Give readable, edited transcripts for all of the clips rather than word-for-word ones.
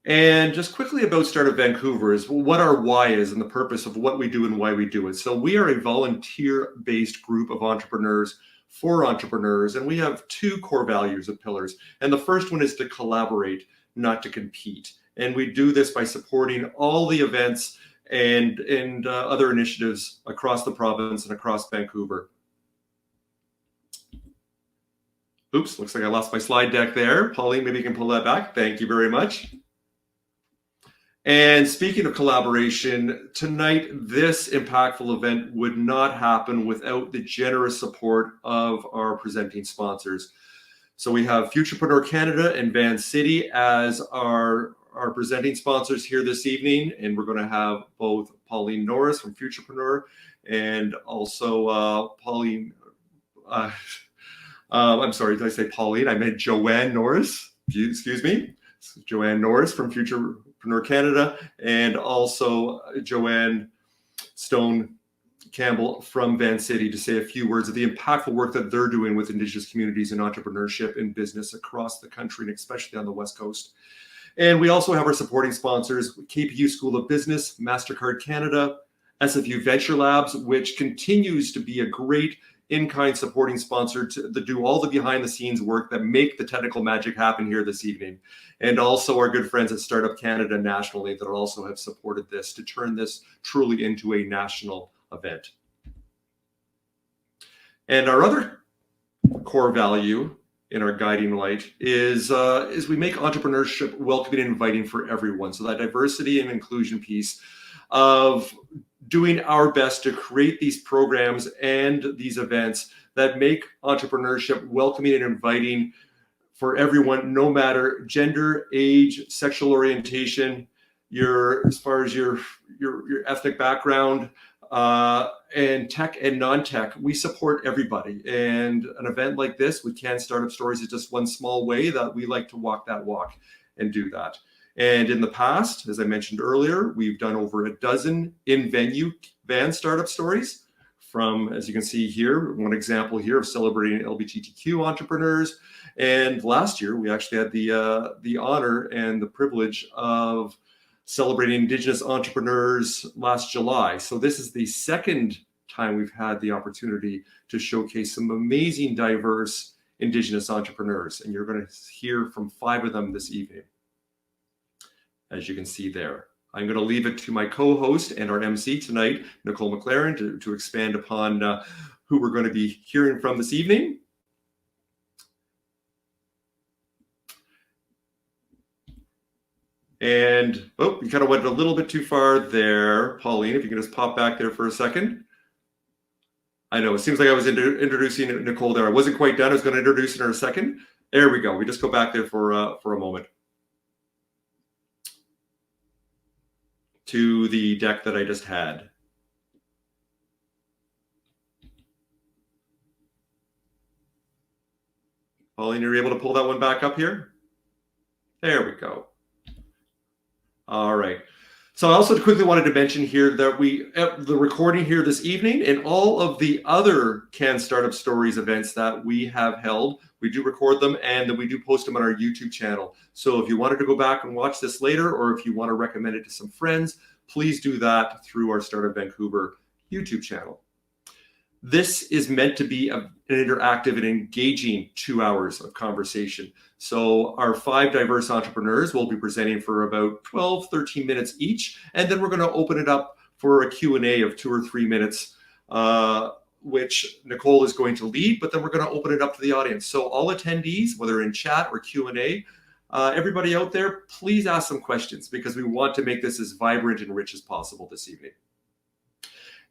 And just quickly about Startup Vancouver is what our why is and the purpose of what we do and why we do it. So we are a volunteer-based group of entrepreneurs for entrepreneurs, and we have two core values of pillars. And the first one is to collaborate, not to compete. And we do this by supporting all the events and other initiatives across the province and across Vancouver. Oops, looks like I lost my slide deck there. Pauline, maybe you can pull that back. Thank you very much. And speaking of collaboration, tonight, this impactful event would not happen without the generous support of our presenting sponsors. So we have Futurepreneur Canada and Van City as our presenting sponsors here this evening. And we're going to have both Pauline Norris from Futurepreneur and also Pauline, I'm sorry, did I say Pauline? I meant Joanne Norris, excuse me. Joanne Norris from Futurepreneur Canada, and also Joanne Stone Campbell from Van City to say a few words of the impactful work that they're doing with Indigenous communities and entrepreneurship and business across the country, and especially on the West Coast. And we also have our supporting sponsors, KPU School of Business, MasterCard Canada, SFU Venture Labs, which continues to be a great in-kind supporting sponsor to do all the behind-the-scenes work that make the technical magic happen here this evening. And also our good friends at Startup Canada nationally that also have supported this to turn this truly into a national event. And our other core value in our guiding light is we make entrepreneurship welcoming and inviting for everyone. So that diversity and inclusion piece of doing our best to create these programs and these events that make entrepreneurship welcoming and inviting for everyone, no matter gender, age, sexual orientation, as far as your ethnic background, and tech and non-tech. We support everybody. And an event like this with Can Startup Stories is just one small way that we like to walk that walk and do that. And in the past, as I mentioned earlier, we've done over a dozen in-venue van startup stories from, as you can see here, one example here of celebrating LGBTQ entrepreneurs. And last year, we actually had the honor and the privilege of celebrating Indigenous entrepreneurs last July. So this is the second time we've had the opportunity to showcase some amazing, diverse Indigenous entrepreneurs. And you're going to hear from 5 of them this evening, as you can see there. I'm going to leave it to my co-host and our MC tonight, Nicole McLaren, to expand upon who we're going to be hearing from this evening. And, oh, you kind of went a little bit too far there, Pauline, if you can just pop back there for a second. I know, it seems like I was introducing Nicole there. I wasn't quite done. I was going to introduce her in a second. There we go. We just go back there for a moment to the deck that I just had. Pauline, you're able to pull that one back up here? There we go. All right. So I also quickly wanted to mention here that the recording here this evening and all of the other Can Startup Stories events that we have held, we do record them and then we do post them on our YouTube channel. So if you wanted to go back and watch this later, or if you want to recommend it to some friends, please do that through our Startup Vancouver YouTube channel. This is meant to be an interactive and engaging 2 hours of conversation. So our 5 diverse entrepreneurs will be presenting for about 12, 13 minutes each. And then we're going to open it up for a Q&A of 2 or 3 minutes, which Nicole is going to lead, but then we're going to open it up to the audience. So all attendees, whether in chat or Q&A, everybody out there, please ask some questions because we want to make this as vibrant and rich as possible this evening.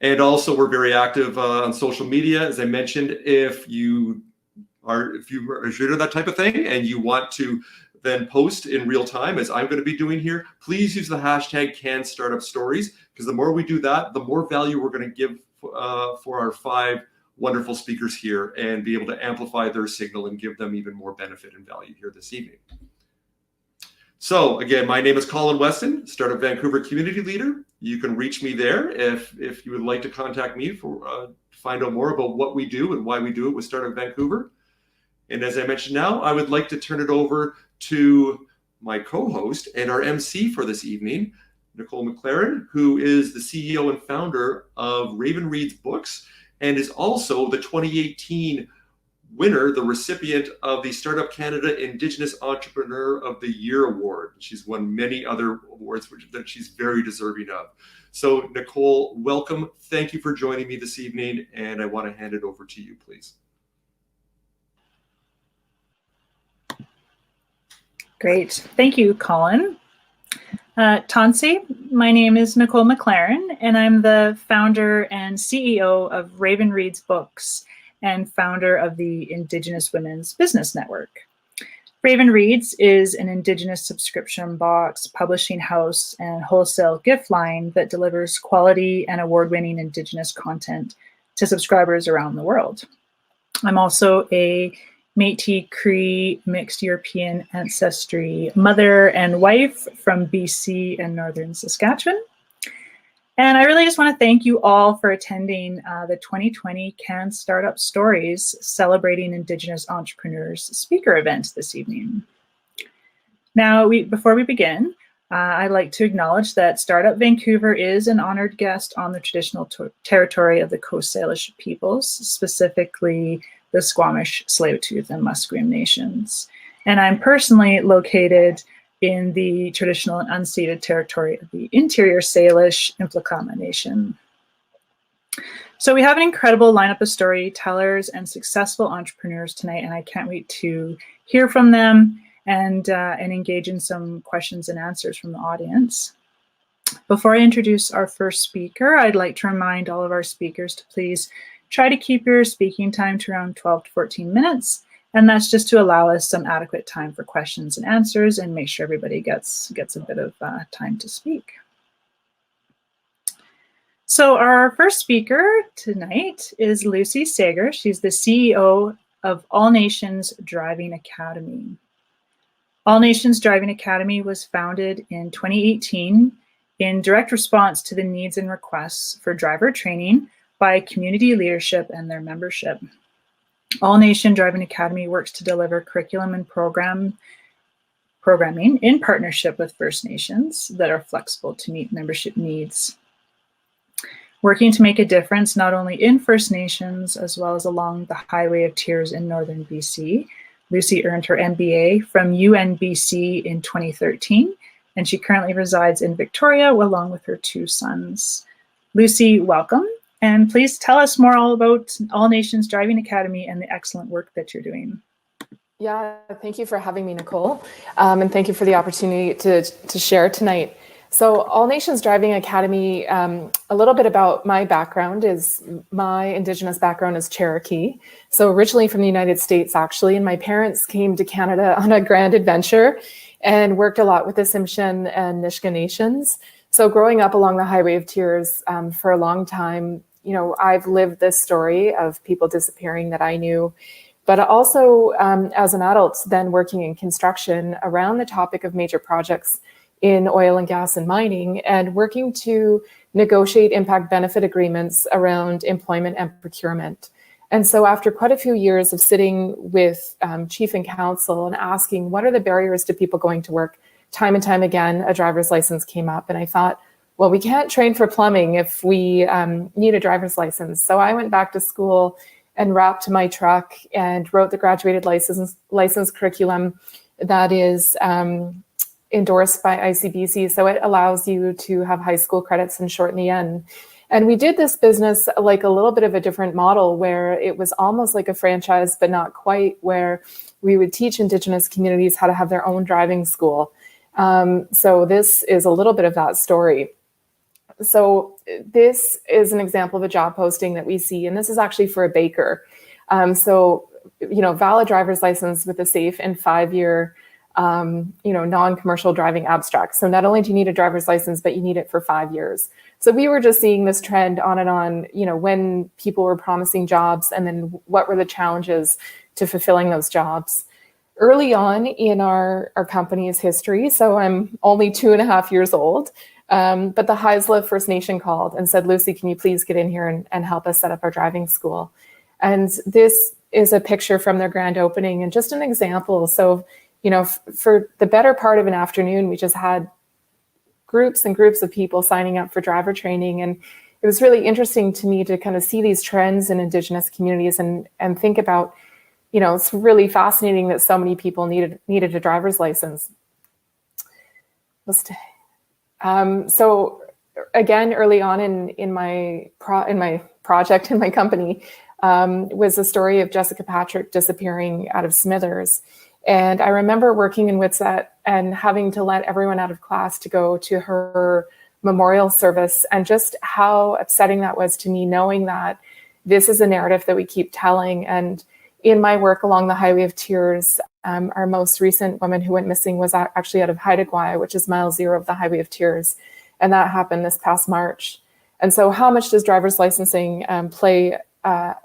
And also, we're very active on social media. As I mentioned, if you are into that type of thing and you want to then post in real time, as I'm going to be doing here, please use the hashtag #CanStartupStories, because the more we do that, the more value we're going to give for our 5 wonderful speakers here and be able to amplify their signal and give them even more benefit and value here this evening. So again, my name is Colin Weston, Startup Vancouver Community Leader. You can reach me there if you would like to contact me for find out more about what we do and why we do it with Startup Vancouver. And as I mentioned now, I would like to turn it over to my co-host and our MC for this evening, Nicole McLaren, who is the CEO and founder of Raven Reads Books and is also the 2018 winner, the recipient of the Startup Canada Indigenous Entrepreneur of the Year Award. She's won many other awards that she's very deserving of. So Nicole, welcome. Thank you for joining me this evening, and I want to hand it over to you, please. Great. Thank you, Colin. Tansi, my name is Nicole McLaren, and I'm the founder and CEO of Raven Reads Books and founder of the Indigenous Women's Business Network. Raven Reads is an Indigenous subscription box, publishing house, and wholesale gift line that delivers quality and award-winning Indigenous content to subscribers around the world. I'm also a Métis Cree mixed European ancestry mother and wife from BC and northern Saskatchewan. And I really just want to thank you all for attending the 2020 Can Startup Stories Celebrating Indigenous Entrepreneurs speaker event this evening. Now, before we begin, I'd like to acknowledge that Startup Vancouver is an honored guest on the traditional territory of the Coast Salish peoples, specifically the Squamish, Tsleil-Waututh, and Musqueam nations. And I'm personally located in the traditional and unceded territory of the Interior Salish Implakama Nation. So we have an incredible lineup of storytellers and successful entrepreneurs tonight, and I can't wait to hear from them and engage in some questions and answers from the audience. Before I introduce our first speaker, I'd like to remind all of our speakers to please try to keep your speaking time to around 12 to 14 minutes. And that's just to allow us some adequate time for questions and answers and make sure everybody gets a bit of time to speak. So our first speaker tonight is Lucy Sager. She's the CEO of All Nations Driving Academy. All Nations Driving Academy was founded in 2018 in direct response to the needs and requests for driver training by community leadership and their membership. All Nation Driving Academy works to deliver curriculum and programming in partnership with First Nations that are flexible to meet membership needs. Working to make a difference not only in First Nations as well as along the Highway of Tears in northern BC, Lucy earned her MBA from UNBC in 2013, and she currently resides in Victoria along with her two sons. Lucy, welcome. And please tell us more all about All Nations Driving Academy and the excellent work that you're doing. Yeah, thank you for having me, Nicole. And thank you for the opportunity to share tonight. So All Nations Driving Academy, a little bit about my background is my Indigenous background is Cherokee. So originally from the United States, actually, and my parents came to Canada on a grand adventure and worked a lot with the Tsimshian and Nisga'a nations. So growing up along the Highway of Tears for a long time, you know, I've lived this story of people disappearing that I knew, but also as an adult, then working in construction around the topic of major projects in oil and gas and mining, and working to negotiate impact benefit agreements around employment and procurement. And so after quite a few years of sitting with chief and council and asking, what are the barriers to people going to work? Time and time again, a driver's license came up, and I thought, well, we can't train for plumbing if we need a driver's license. So I went back to school and wrapped my truck and wrote the graduated license curriculum that is endorsed by ICBC. So it allows you to have high school credits and shorten the N. And we did this business like a little bit of a different model where it was almost like a franchise, but not quite, where we would teach Indigenous communities how to have their own driving school. So this is a little bit of that story. So this is an example of a job posting that we see, and this is actually for a baker. So, you know, valid driver's license with a safe and 5-year, non-commercial driving abstract. So not only do you need a driver's license, but you need it for 5 years. So we were just seeing this trend on and on, you know, when people were promising jobs and then what were the challenges to fulfilling those jobs. Early on in our company's history, so I'm only 2.5 years old, but the Haisla First Nation called and said, Lucy, can you please get in here and help us set up our driving school? And this is a picture from their grand opening and just an example. So for the better part of an afternoon, we just had groups and groups of people signing up for driver training. And it was really interesting to me to kind of see these trends in Indigenous communities and think about, it's really fascinating that so many people needed a driver's license. So again, early on in my project, in my company, was the story of Jessica Patrick disappearing out of Smithers. And I remember working in Witset and having to let everyone out of class to go to her memorial service, and just how upsetting that was to me, knowing that this is a narrative that we keep telling. And in my work along the Highway of Tears, our most recent woman who went missing was actually out of Haida Gwaii, which is mile 0 of the Highway of Tears. And that happened this past March. And so how much does driver's licensing play a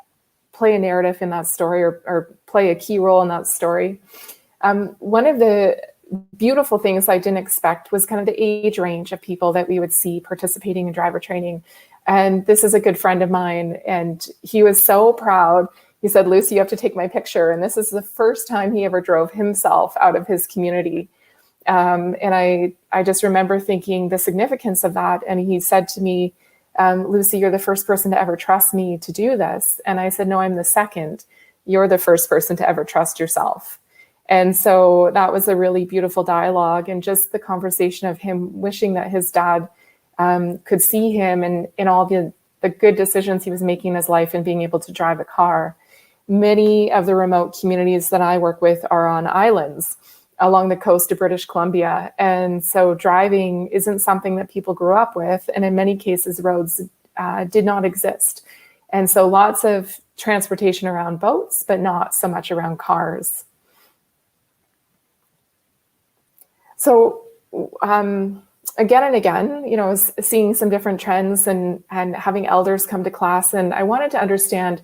narrative in that story, or play a key role in that story? One of the beautiful things I didn't expect was kind of the age range of people that we would see participating in driver training. And this is a good friend of mine, and he was so proud. He said, "Lucy, you have to take my picture." And this is the first time he ever drove himself out of his community. And I just remember thinking the significance of that. And he said to me, "Lucy, you're the first person to ever trust me to do this." And I said, "No, I'm the second. You're the first person to ever trust yourself." And so that was a really beautiful dialogue, and just the conversation of him wishing that his dad could see him and in all the good decisions he was making in his life and being able to drive a car. Many of the remote communities that I work with are on islands along the coast of British Columbia. And so driving isn't something that people grew up with. And in many cases, roads did not exist. And so lots of transportation around boats, but not so much around cars. So again and again, seeing some different trends and having elders come to class. And I wanted to understand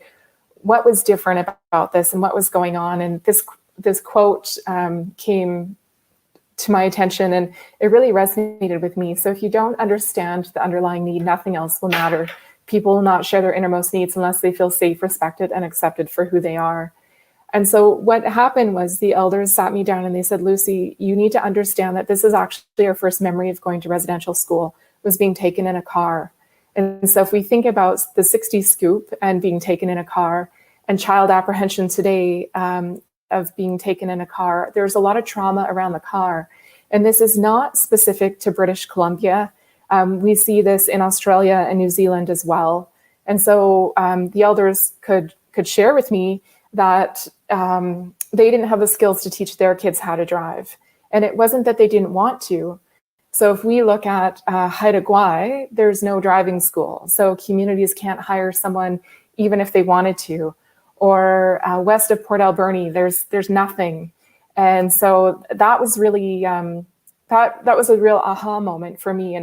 what was different about this and what was going on. And this quote came to my attention, and it really resonated with me. So if you don't understand the underlying need, nothing else will matter. People will not share their innermost needs unless they feel safe, respected, and accepted for who they are. And so what happened was the elders sat me down and they said, "Lucy, you need to understand that this is actually our first memory of going to residential school, was being taken in a car." And so if we think about the 60s scoop and being taken in a car, and child apprehension today of being taken in a car, there's a lot of trauma around the car. And this is not specific to British Columbia. We see this in Australia and New Zealand as well. And so the elders could share with me that they didn't have the skills to teach their kids how to drive. And it wasn't that they didn't want to. So if we look at Haida Gwaii, there's no driving school. So communities can't hire someone even if they wanted to. Or west of Port Alberni, there's nothing. And so that was really, that was a real aha moment for me.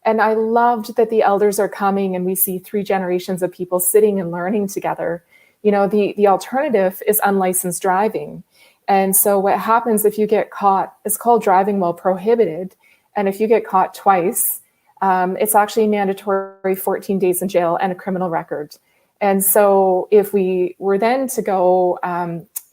And I loved that the elders are coming and we see 3 generations of people sitting and learning together. The alternative is unlicensed driving. And so what happens if you get caught, it's called driving while prohibited. And if you get caught twice, it's actually mandatory 14 days in jail and a criminal record. And so if we were then to go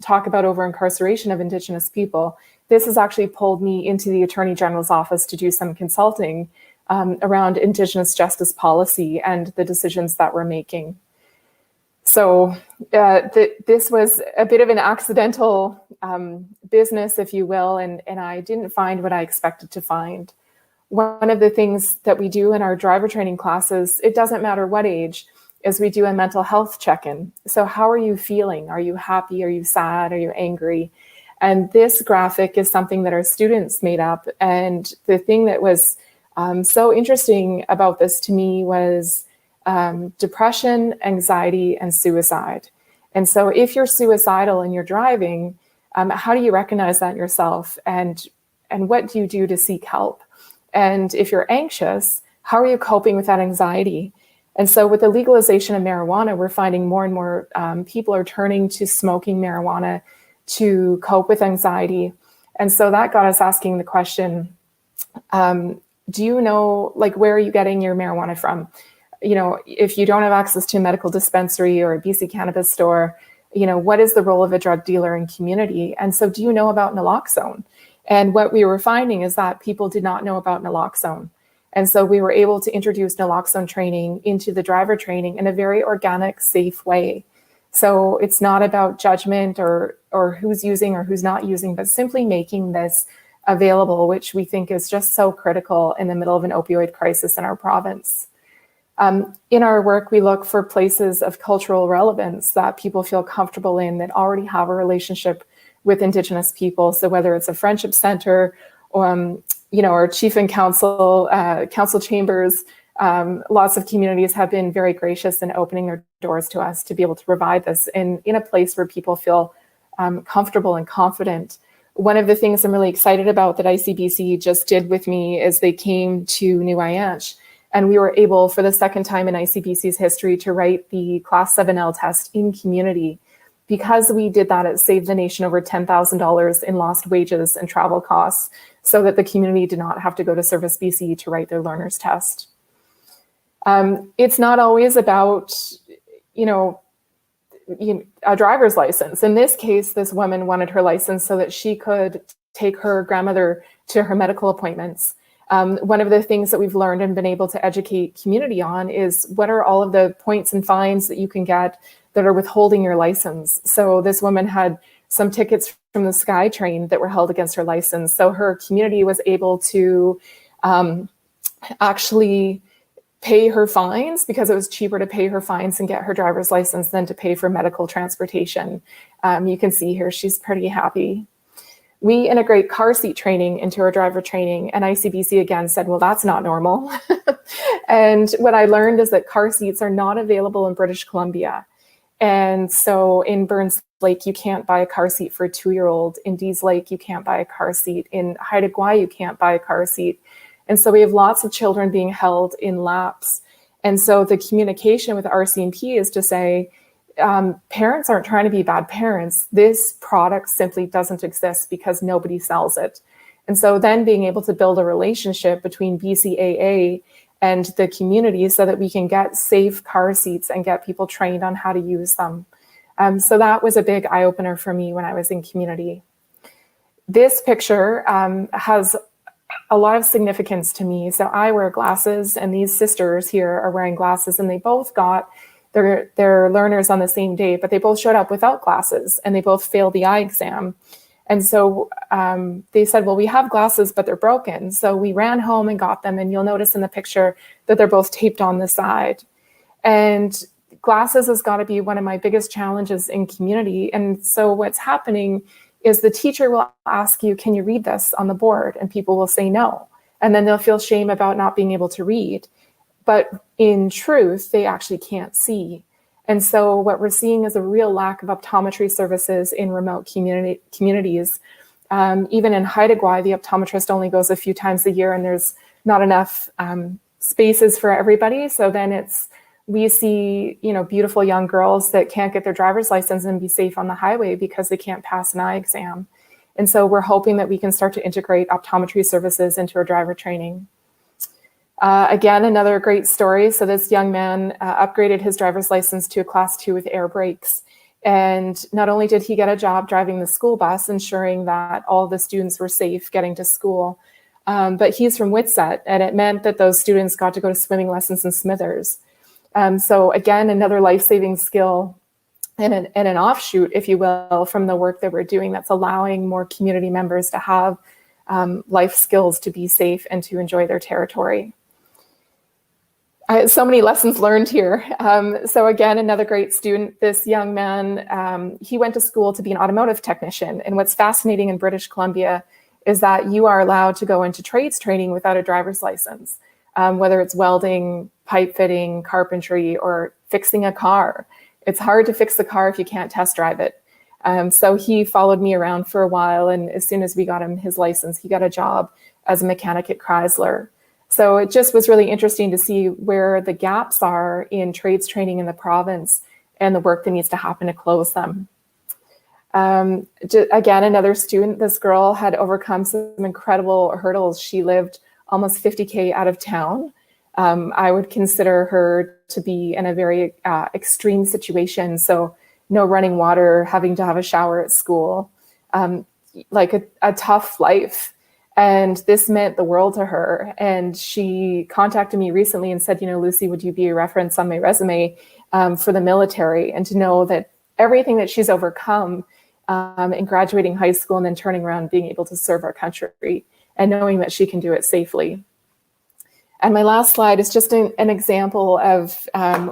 talk about over-incarceration of Indigenous people, this has actually pulled me into the Attorney General's office to do some consulting around Indigenous justice policy and the decisions that we're making. So this was a bit of an accidental business, if you will, and I didn't find what I expected to find. One of the things that we do in our driver training classes, it doesn't matter what age, is we do a mental health check-in. So how are you feeling? Are you happy? Are you sad? Are you angry? And this graphic is something that our students made up. And the thing that was so interesting about this to me was depression, anxiety, and suicide. And so if you're suicidal and you're driving, how do you recognize that in yourself? And what do you do to seek help? And if you're anxious, how are you coping with that anxiety? And so with the legalization of marijuana, we're finding more and more people are turning to smoking marijuana to cope with anxiety. And so that got us asking the question, do you know, where are you getting your marijuana from? If you don't have access to a medical dispensary or a BC cannabis store, what is the role of a drug dealer in community? And so do you know about naloxone? And what we were finding is that people did not know about naloxone. And so we were able to introduce naloxone training into the driver training in a very organic, safe way. So it's not about judgment or who's using or who's not using, but simply making this available, which we think is just so critical in the middle of an opioid crisis in our province. In our work, we look for places of cultural relevance that people feel comfortable in, that already have a relationship with Indigenous people. So whether it's a friendship center, or chief and council chambers, lots of communities have been very gracious in opening their doors to us to be able to provide this in a place where people feel comfortable and confident. One of the things I'm really excited about that ICBC just did with me is they came to New Ayanch, and we were able, for the second time in ICBC's history, to write the Class 7L test in community. Because we did that, it saved the nation over $10,000 in lost wages and travel costs, so that the community did not have to go to Service BC to write their learner's test. It's not always about, a driver's license. In this case, this woman wanted her license so that she could take her grandmother to her medical appointments. One of the things that we've learned and been able to educate community on is what are all of the points and fines that you can get that are withholding your license. So this woman had some tickets from the SkyTrain that were held against her license. So her community was able to actually pay her fines because it was cheaper to pay her fines and get her driver's license than to pay for medical transportation. You can see here, she's pretty happy. We integrate car seat training into our driver training, and ICBC again said, well, that's not normal. And what I learned is that car seats are not available in British Columbia. And so in Burns Lake, you can't buy a car seat for a 2-year-old. In Dees Lake, you can't buy a car seat. In Haida Gwaii, you can't buy a car seat. And so we have lots of children being held in laps. And so the communication with RCMP is to say, parents aren't trying to be bad parents. This product simply doesn't exist because nobody sells it. And so then being able to build a relationship between BCAA and the community so that we can get safe car seats and get people trained on how to use them. So that was a big eye-opener for me when I was in community. This picture has a lot of significance to me. So I wear glasses, and these sisters here are wearing glasses, and they both got their learners on the same day, but they both showed up without glasses, and they both failed the eye exam. And so they said, well, we have glasses, but they're broken. So we ran home and got them. And you'll notice in the picture that they're both taped on the side. And glasses has got to be one of my biggest challenges in community. And so what's happening is the teacher will ask you, can you read this on the board? And people will say no. And then they'll feel shame about not being able to read. But in truth, they actually can't see. And so what we're seeing is a real lack of optometry services in remote communities. Even in Haida Gwaii, the optometrist only goes a few times a year, and there's not enough spaces for everybody. So then we see, beautiful young girls that can't get their driver's license and be safe on the highway because they can't pass an eye exam. And so we're hoping that we can start to integrate optometry services into our driver training. Again, another great story. So this young man upgraded his driver's license to a Class 2 with air brakes. And not only did he get a job driving the school bus, ensuring that all the students were safe getting to school, but he's from Whitsett, and it meant that those students got to go to swimming lessons in Smithers. So again, another life-saving skill and an offshoot, if you will, from the work that we're doing that's allowing more community members to have life skills to be safe and to enjoy their territory. So many lessons learned here. So again, another great student, this young man, he went to school to be an automotive technician. And what's fascinating in British Columbia is that you are allowed to go into trades training without a driver's license, whether it's welding, pipe fitting, carpentry, or fixing a car. It's hard to fix the car if you can't test drive it. So he followed me around for a while, and as soon as we got him his license, he got a job as a mechanic at Chrysler. So it just was really interesting to see where the gaps are in trades training in the province and the work that needs to happen to close them. Again, another student, this girl had overcome some incredible hurdles. She lived almost 50K out of town. I would consider her to be in a very extreme situation. So no running water, having to have a shower at school, like a tough life. And this meant the world to her. And she contacted me recently and said, Lucy, would you be a reference on my resume for the military? And to know that everything that she's overcome in graduating high school and then turning around and being able to serve our country and knowing that she can do it safely. And my last slide is just an example of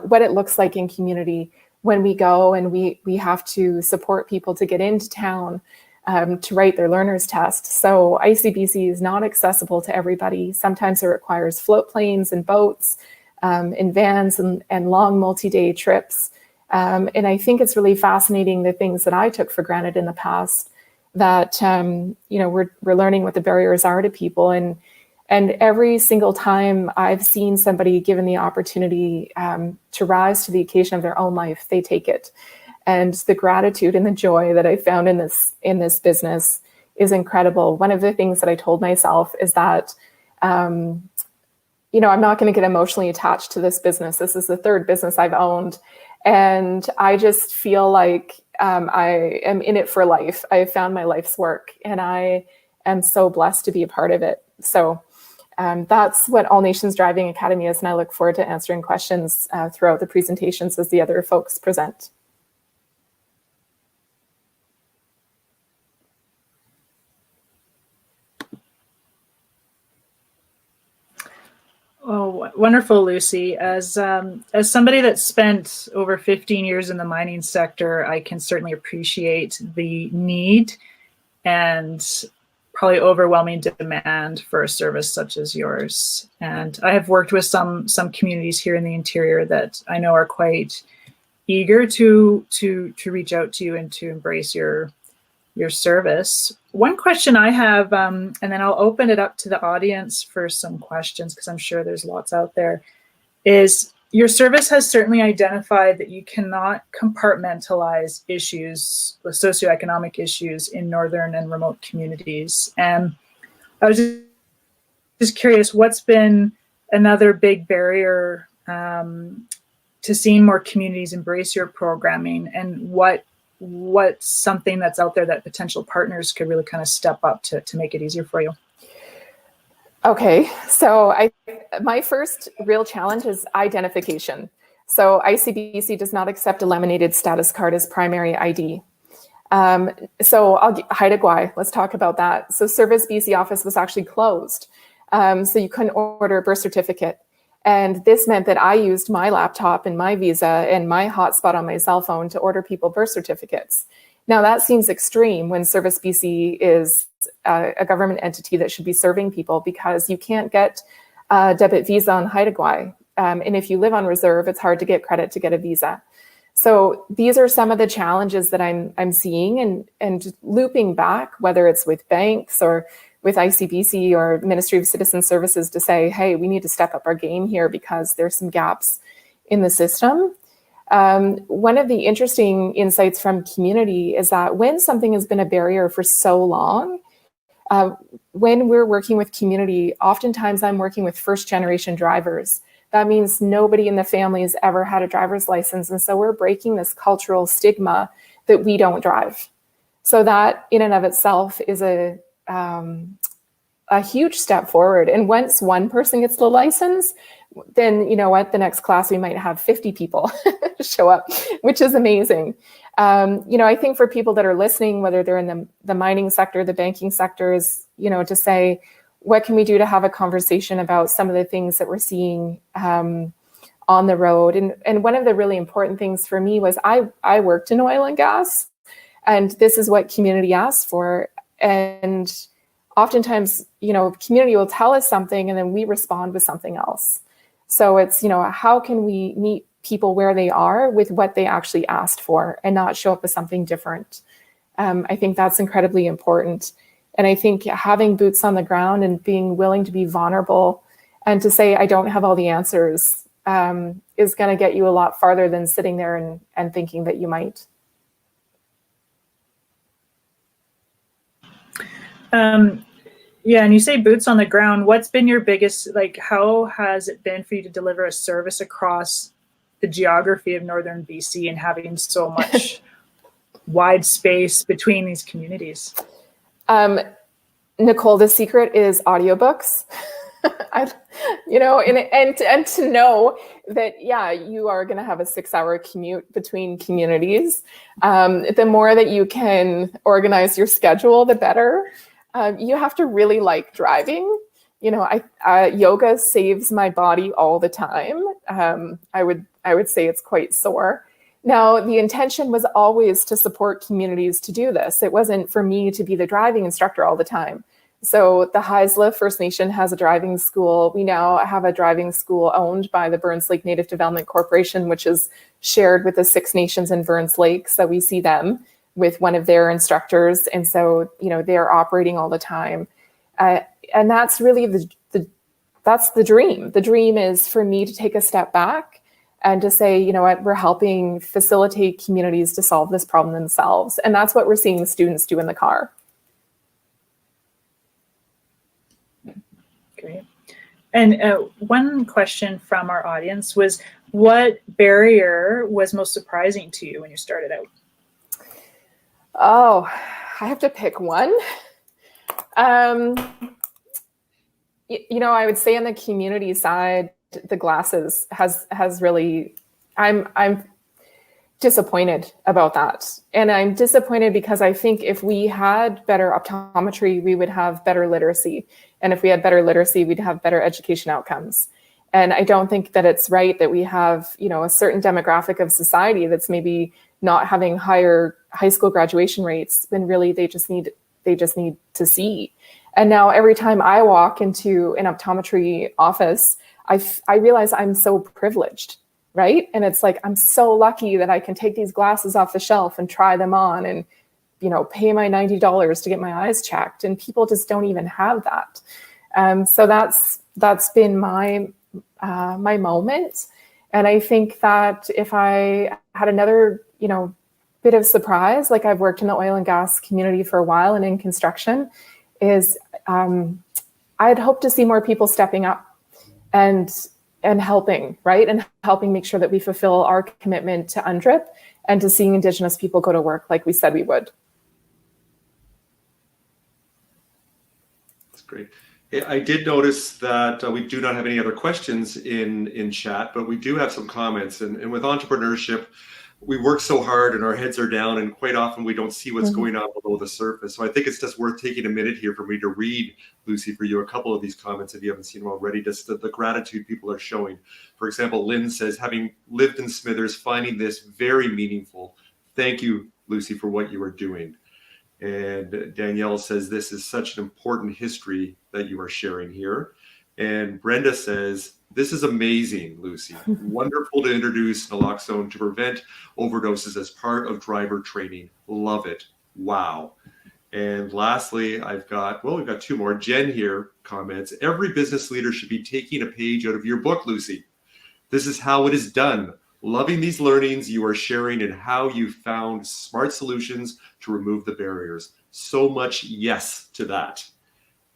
what it looks like in community when we go and we have to support people to get into town, to write their learner's test. So ICBC is not accessible to everybody. Sometimes it requires float planes and boats, in vans and long multi-day trips. And I think it's really fascinating the things that I took for granted in the past that, we're learning what the barriers are to people. And every single time I've seen somebody given the opportunity to rise to the occasion of their own life, they take it. And the gratitude and the joy that I found in this business is incredible. One of the things that I told myself is that, I'm not going to get emotionally attached to this business. This is the third business I've owned. And I just feel like I am in it for life. I have found my life's work, and I am so blessed to be a part of it. So that's what All Nations Driving Academy is. And I look forward to answering questions throughout the presentations as the other folks present. Oh, wonderful, Lucy. As somebody that spent over 15 years in the mining sector, I can certainly appreciate the need and probably overwhelming demand for a service such as yours. And I have worked with some communities here in the interior that I know are quite eager to reach out to you and to embrace your service. One question I have, and then I'll open it up to the audience for some questions because I'm sure there's lots out there, is your service has certainly identified that you cannot compartmentalize issues, socioeconomic issues in northern and remote communities. And I was just curious, what's been another big barrier to seeing more communities embrace your programming, and what's something that's out there that potential partners could really kind of step up to make it easier for you? Okay, so my first real challenge is identification. So ICBC does not accept a laminated status card as primary ID. So Haida Gwaii, let's talk about that. So Service BC office was actually closed. So you couldn't order a birth certificate. And this meant that I used my laptop and my visa and my hotspot on my cell phone to order people birth certificates. Now that seems extreme when Service BC is a government entity that should be serving people, because you can't get a debit visa on Haida Gwaii. And if you live on reserve, it's hard to get credit to get a visa. So these are some of the challenges that I'm seeing, and looping back, whether it's with banks or with ICBC or Ministry of Citizen Services, to say, hey, we need to step up our game here because there's some gaps in the system. One of the interesting insights from community is that when something has been a barrier for so long, when we're working with community, oftentimes I'm working with first generation drivers. That means nobody in the family has ever had a driver's license. And so we're breaking this cultural stigma that we don't drive. So that in and of itself is a huge step forward. And once one person gets the license, then you know what, the next class we might have 50 people show up, which is amazing. I think for people that are listening, whether they're in the mining sector, the banking sector, is, to say, what can we do to have a conversation about some of the things that we're seeing on the road? And one of the really important things for me was I worked in oil and gas, and this is what community asks for. And oftentimes, community will tell us something and then we respond with something else. So it's, how can we meet people where they are with what they actually asked for and not show up with something different? I think that's incredibly important. And I think having boots on the ground and being willing to be vulnerable and to say, I don't have all the answers, is going to get you a lot farther than sitting there and thinking that you might. Yeah, and you say boots on the ground. What's been your biggest, how has it been for you to deliver a service across the geography of northern BC and having so much wide space between these communities? Nicole, the secret is audiobooks. And to know that, yeah, you are going to have a 6-hour commute between communities. The more that you can organize your schedule, the better. You have to really like driving. Yoga saves my body all the time. I would say it's quite sore. Now, the intention was always to support communities to do this. It wasn't for me to be the driving instructor all the time. So the Haisla First Nation has a driving school. We now have a driving school owned by the Burns Lake Native Development Corporation, which is shared with the 6 nations in Burns Lake. So we see them with one of their instructors. And so, they're operating all the time. And that's really that's the dream. The dream is for me to take a step back and to say, you know what, we're helping facilitate communities to solve this problem themselves. And that's what we're seeing the students do in the car. Great. And one question from our audience was, what barrier was most surprising to you when you started out? Oh, I have to pick one. I would say on the community side, the glasses has really, I'm disappointed about that. And I'm disappointed because I think if we had better optometry, we would have better literacy. And if we had better literacy, we'd have better education outcomes. And I don't think that it's right that we have, a certain demographic of society that's maybe not having higher high school graduation rates when really they just need to see. And now every time I walk into an optometry office, I realize I'm so privileged, right? And it's like, I'm so lucky that I can take these glasses off the shelf and try them on and, pay my $90 to get my eyes checked. And people just don't even have that. So that's been my moment. And I think that if I had another, bit of surprise, like I've worked in the oil and gas community for a while and in construction, is I'd hope to see more people stepping up and helping, right? And helping make sure that we fulfill our commitment to UNDRIP and to seeing Indigenous people go to work like we said we would. That's great. I did notice that we do not have any other questions in chat, but we do have some comments. And with entrepreneurship, we work so hard and our heads are down, and quite often we don't see what's going on below the surface. So I think it's just worth taking a minute here for me to read, Lucy, for you a couple of these comments if you haven't seen them already, just the gratitude people are showing. For example, Lynn says, having lived in Smithers, finding this very meaningful. Thank you, Lucy, for what you are doing. And Danielle says, this is such an important history that you are sharing here. And Brenda says, this is amazing, Lucy. Wonderful to introduce naloxone to prevent overdoses as part of driver training. Love it. Wow. And lastly, we've got 2 more. Jen here comments, every business leader should be taking a page out of your book, Lucy. This is how it is done. Loving these learnings you are sharing and how you found smart solutions to remove the barriers. So much yes to that.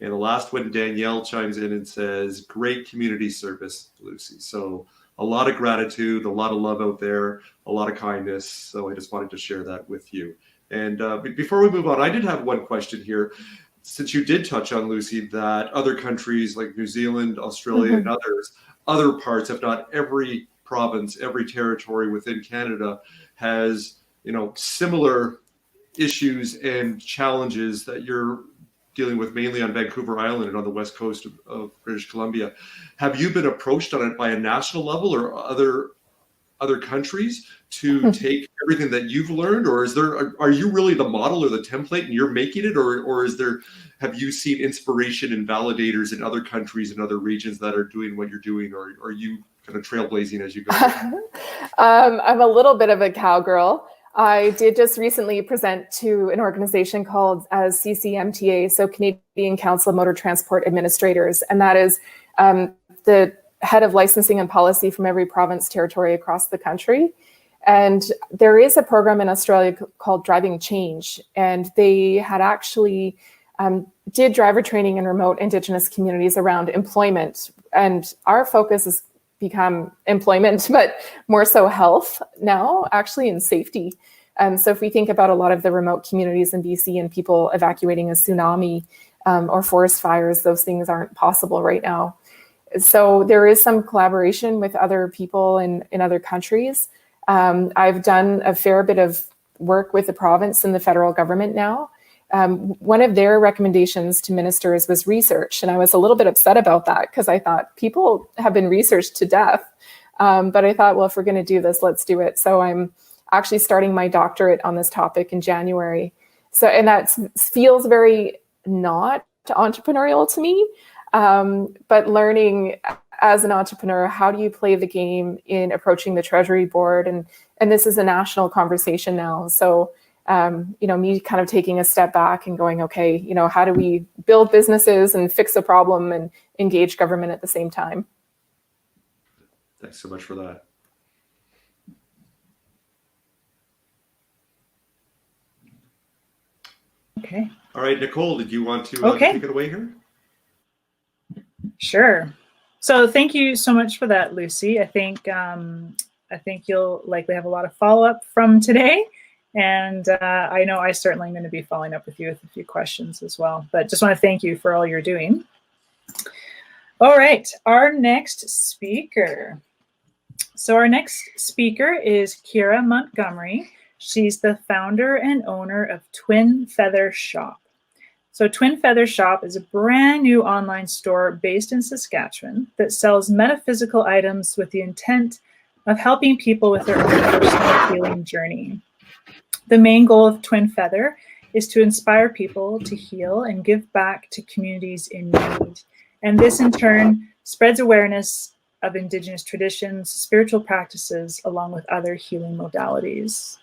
And the last one, Danielle chimes in and says, great community service, Lucy. So a lot of gratitude, a lot of love out there, a lot of kindness. So I just wanted to share that with you. And before we move on, I did have one question here. Since you did touch on, Lucy, that other countries like New Zealand, Australia, and other parts, if not every province, every territory within Canada has, similar issues and challenges that you're dealing with mainly on Vancouver Island and on the west coast of British Columbia. Have you been approached on it by a national level or other countries to take everything that you've learned, or are you really the model or the template and you're making it, or have you seen inspiration and validators in other countries and other regions that are doing what you're doing, or are you kind of trailblazing as you go? I'm a little bit of a cowgirl. I did just recently present to an organization called CCMTA, so Canadian Council of Motor Transport Administrators, and that is the head of licensing and policy from every province, territory across the country. And there is a program in Australia called Driving Change, and they had actually did driver training in remote Indigenous communities around employment. And our focus is become employment, but more so health now, actually, and safety. So if we think about a lot of the remote communities in BC and people evacuating a tsunami or forest fires, those things aren't possible right now. So there is some collaboration with other people in other countries. I've done a fair bit of work with the province and the federal government now. One of their recommendations to ministers was research. And I was a little bit upset about that because I thought people have been researched to death. But I thought, well, if we're going to do this, let's do it. So I'm actually starting my doctorate on this topic in January. So, and that feels very not entrepreneurial to me, but learning as an entrepreneur, how do you play the game in approaching the Treasury Board? And this is a national conversation now. So, me kind of taking a step back and going, okay, how do we build businesses and fix a problem and engage government at the same time? Thanks so much for that. Okay. All right, Nicole, did you want to take it away here? Sure. So thank you so much for that, Lucy. I think you'll likely have a lot of follow-up from today. And I know I certainly am going to be following up with you with a few questions as well. But just want to thank you for all you're doing. All right, our next speaker. So our next speaker is Kira Montgomery. She's the founder and owner of Twin Feather Shop. So Twin Feather Shop is a brand new online store based in Saskatchewan that sells metaphysical items with the intent of helping people with their own personal healing journey. The main goal of Twin Feather is to inspire people to heal and give back to communities in need. And this in turn spreads awareness of Indigenous traditions, spiritual practices, along with other healing modalities.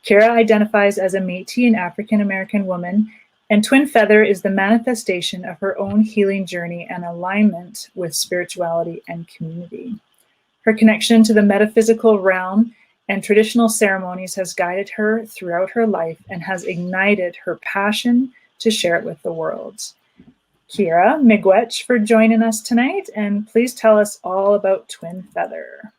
Kira identifies as a Métis and African American woman, and Twin Feather is the manifestation of her own healing journey and alignment with spirituality and community. Her connection to the metaphysical realm and traditional ceremonies has guided her throughout her life and has ignited her passion to share it with the world. Kira, miigwech for joining us tonight, and please tell us all about Twin Feather.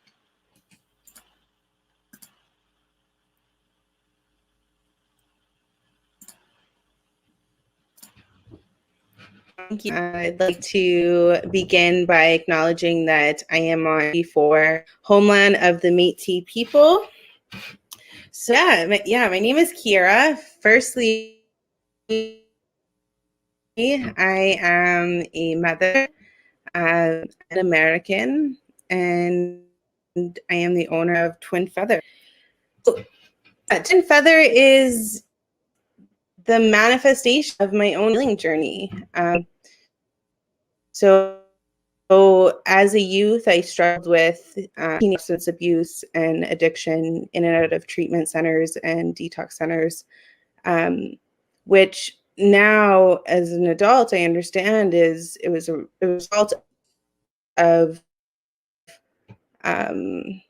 Thank you. I'd like to begin by acknowledging that I am on the homeland of the Métis people. So my name is Kira. Firstly, I am a mother, an American, and I am the owner of Twin Feather. So, Twin Feather is the manifestation of my own healing journey. So as a youth, I struggled with substance abuse and addiction in and out of treatment centers and detox centers, which now as an adult, I understand it was a result of, trauma.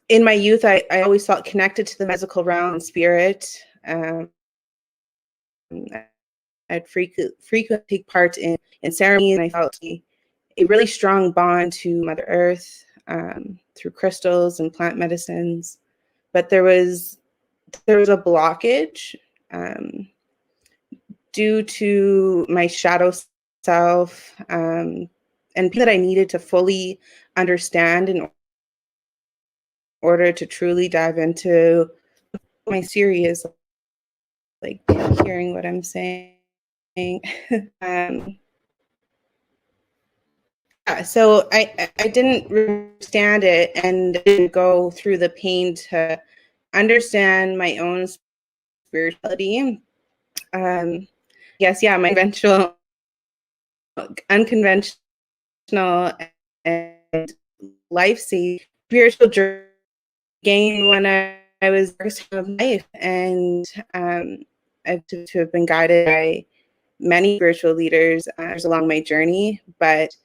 In my youth, I always felt connected to the physical realm and spirit. I'd frequently take part in ceremonies, and I felt a really strong bond to Mother Earth through crystals and plant medicines. But there was a blockage due to my shadow self and that I needed to fully understand in order to truly dive into my serious, like hearing what I'm saying. So I didn't understand it and didn't go through the pain to understand my own spirituality. My unconventional and life-saving spiritual journey began when I was first of life, and I've to have been guided by many spiritual leaders along my journey, but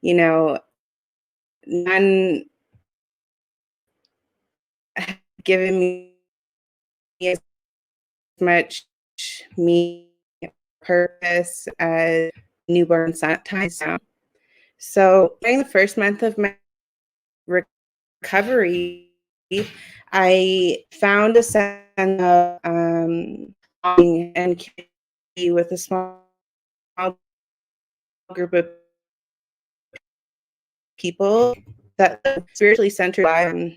none have given me as much purpose as newborn son ties down. So during the first month of my recovery, I found a sense of belonging and community with a small group of people that spiritually centered. I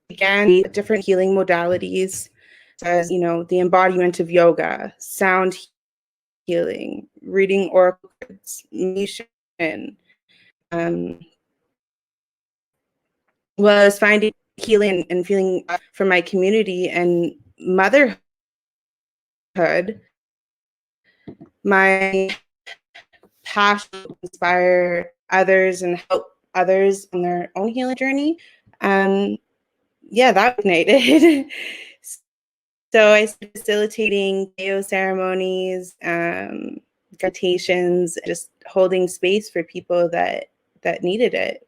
began different healing modalities, as the embodiment of yoga, sound healing, reading oracle cards, meditation. Was finding healing and feeling from my community and motherhood. My passion to inspire others and help others on their own healing journey. That ignited. So I started facilitating Deo ceremonies, meditations, just holding space for people that needed it.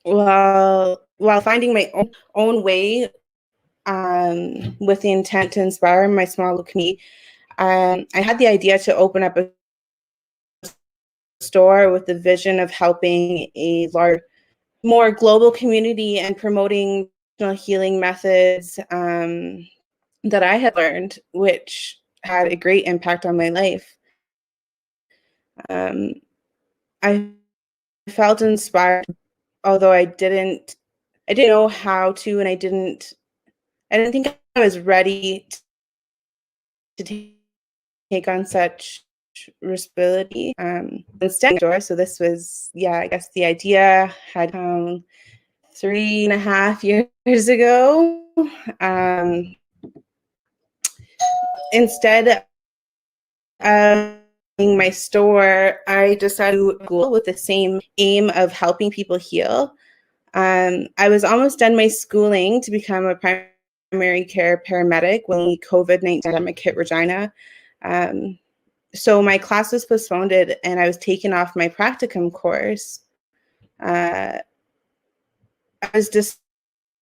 While finding my own way, with the intent to inspire my small community, I had the idea to open up a store with the vision of helping a more global community and promoting healing methods that I had learned, which had a great impact on my life. I felt inspired, although I didn't know how to, and I didn't think I was ready to take on such responsibility. Instead, so this was, I guess the idea had come 3.5 years ago. Instead of my store, I decided to go with the same aim of helping people heal. I was almost done my schooling to become a primary care paramedic when the COVID-19 pandemic hit Regina. So my class was postponed and I was taken off my practicum course. I was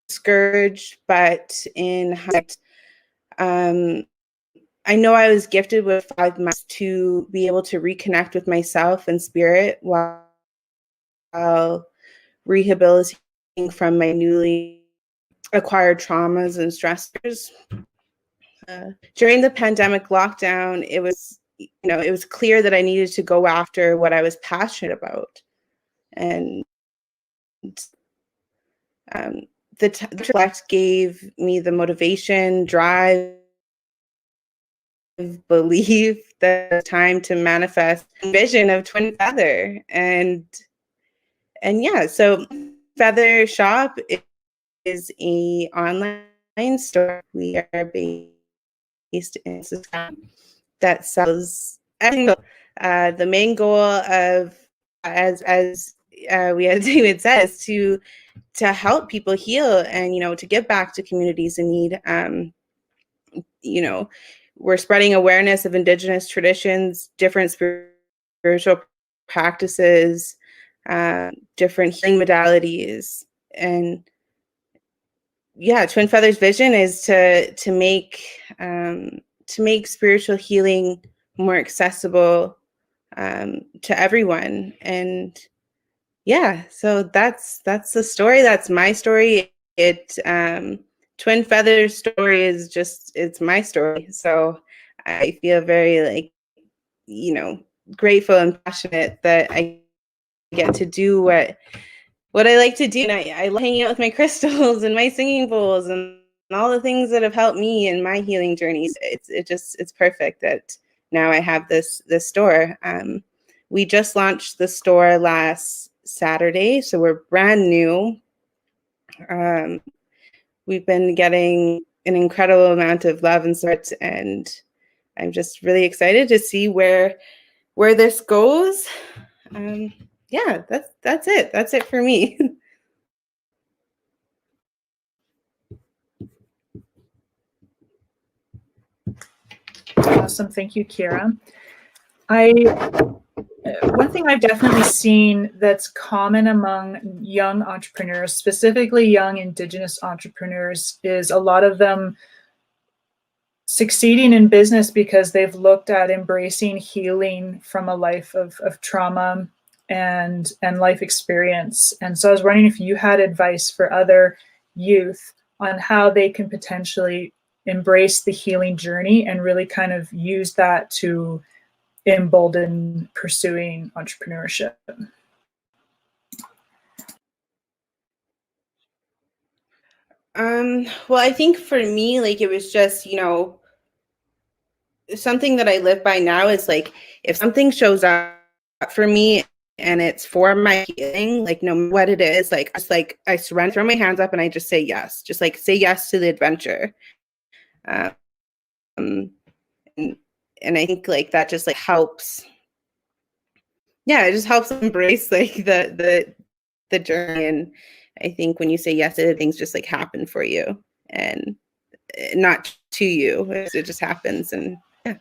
discouraged, but in hindsight, I know I was gifted with 5 months to be able to reconnect with myself and spirit while rehabilitating from my newly acquired traumas and stressors. During the pandemic lockdown, it was clear that I needed to go after what I was passionate about. And the reflect gave me the motivation, drive, belief, the time to manifest vision of Twin Feather. And so Feather Shop is a online store. We are based in Saskatchewan that sells everything. The main goal of, as we had David says, to help people heal and to give back to communities in need. We're spreading awareness of Indigenous traditions, different spiritual practices, different healing modalities, and Twin Feather's vision is to make spiritual healing more accessible to everyone. And so that's the story. That's my story. Twin Feather's story is it's my story. So I feel very grateful and passionate that I get to do what I like to do. And I love hanging out with my crystals and my singing bowls and all the things that have helped me in my healing journeys. It's perfect that now I have this store. We just launched the store last Saturday, so we're brand new. We've been getting an incredible amount of love and support, and I'm just really excited to see where this goes. That's it. That's it for me. Awesome. Thank you, Kira. One thing I've definitely seen that's common among young entrepreneurs, specifically young Indigenous entrepreneurs, is a lot of them succeeding in business because they've looked at embracing healing from a life of trauma and life experience. And so I was wondering if you had advice for other youth on how they can potentially embrace the healing journey and really kind of use that to embolden pursuing entrepreneurship. Well, I think for me, like, it was just, something that I live by now is like, if something shows up for me and it's for my healing, like, no matter what it is, like, I surrender, throw my hands up, and I just say yes. Just like say yes to the adventure. Um, and I think like that just like helps. Yeah, it just helps embrace like the journey. And I think when you say yes to it, things just like happen for you and not to you. It just happens. And yeah.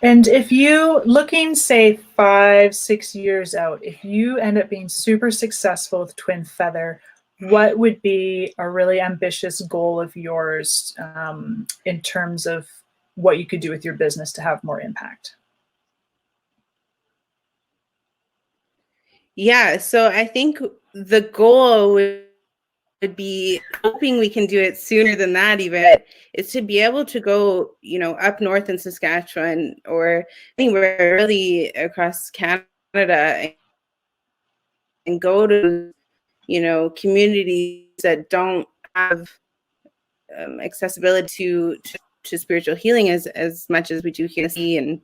And if you, looking say 5-6 years out, if you end up being super successful with Twin Feather, what would be a really ambitious goal of yours in terms of what you could do with your business to have more impact? Yeah, so I think the goal would be, hoping we can do it sooner than that even, is to be able to go, up north in Saskatchewan or anywhere really across Canada and go to, communities that don't have accessibility to spiritual healing as much as we do here, and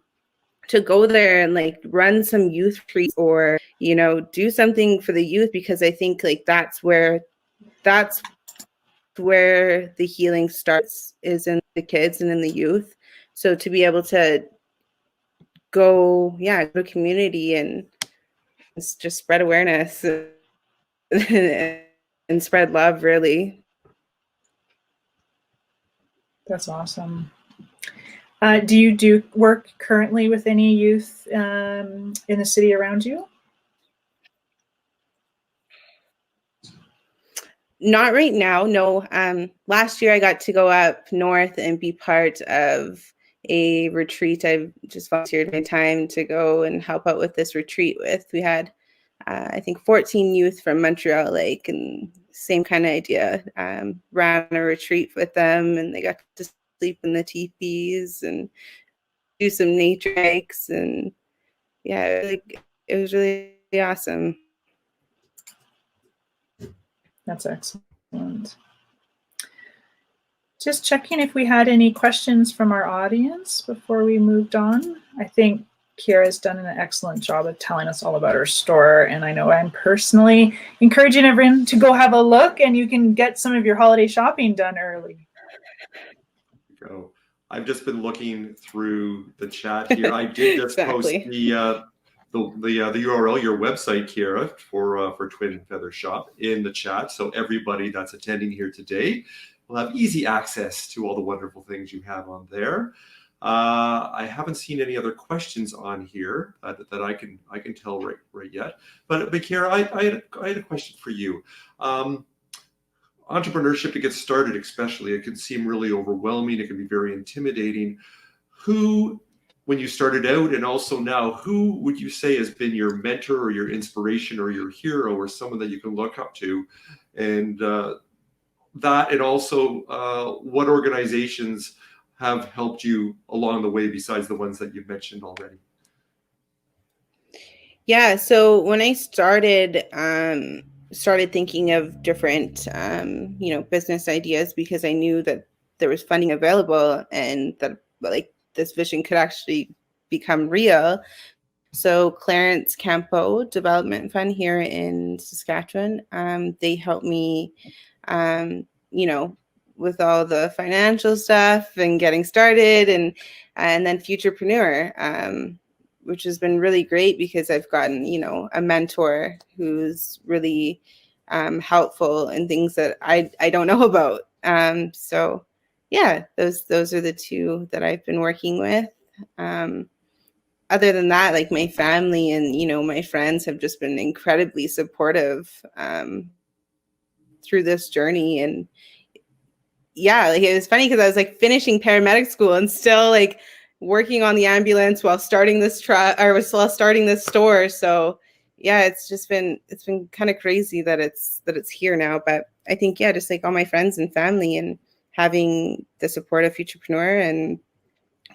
to go there and like run some youth retreats or do something for the youth, because I think like that's where the healing starts, is in the kids and in the youth. So to be able to go to community and just spread awareness and spread love, really. That's awesome. Do you do work currently with any youth in the city around you? Not right now, no. Last year I got to go up north and be part of a retreat. I've just volunteered my time to go and help out with this retreat with. We had, I think, 14 youth from Montreal Lake, and same kind of idea. Ran a retreat with them, and they got to sleep in the teepees and do some nature hikes, and it was really awesome. That's excellent. Just checking if we had any questions from our audience before we moved on. I think Kiera's done an excellent job of telling us all about her store, and I know I'm personally encouraging everyone to go have a look, and you can get some of your holiday shopping done early. Go. I've just been looking through the chat here. I did just Exactly. post the URL, your website, Kiera, for Twin Feather Shop in the chat. So everybody that's attending here today will have easy access to all the wonderful things you have on there. I haven't seen any other questions on here that I can tell right yet. But Kiera, I had a question for you. Entrepreneurship to get started, especially, it can seem really overwhelming. It can be very intimidating. Who, when you started out and also now, who would you say has been your mentor or your inspiration or your hero or someone that you can look up to? And and also what organizations have helped you along the way besides the ones that you've mentioned already? Yeah, so when I started thinking of different business ideas, because I knew that there was funding available and that like this vision could actually become real. So Clarence Campo Development Fund here in Saskatchewan, they helped me with all the financial stuff and getting started, and then Futurepreneur, which has been really great because I've gotten, a mentor who's really helpful in things that I don't know about. So yeah, those are the two that I've been working with. Other than that, like my family and, my friends have just been incredibly supportive through this journey. And yeah, like it was funny because I was like finishing paramedic school and still like working on the ambulance while starting this truck or while starting this store. So yeah, it's been kind of crazy that it's here now. But I think, yeah, just like all my friends and family and having the support of Futurepreneur and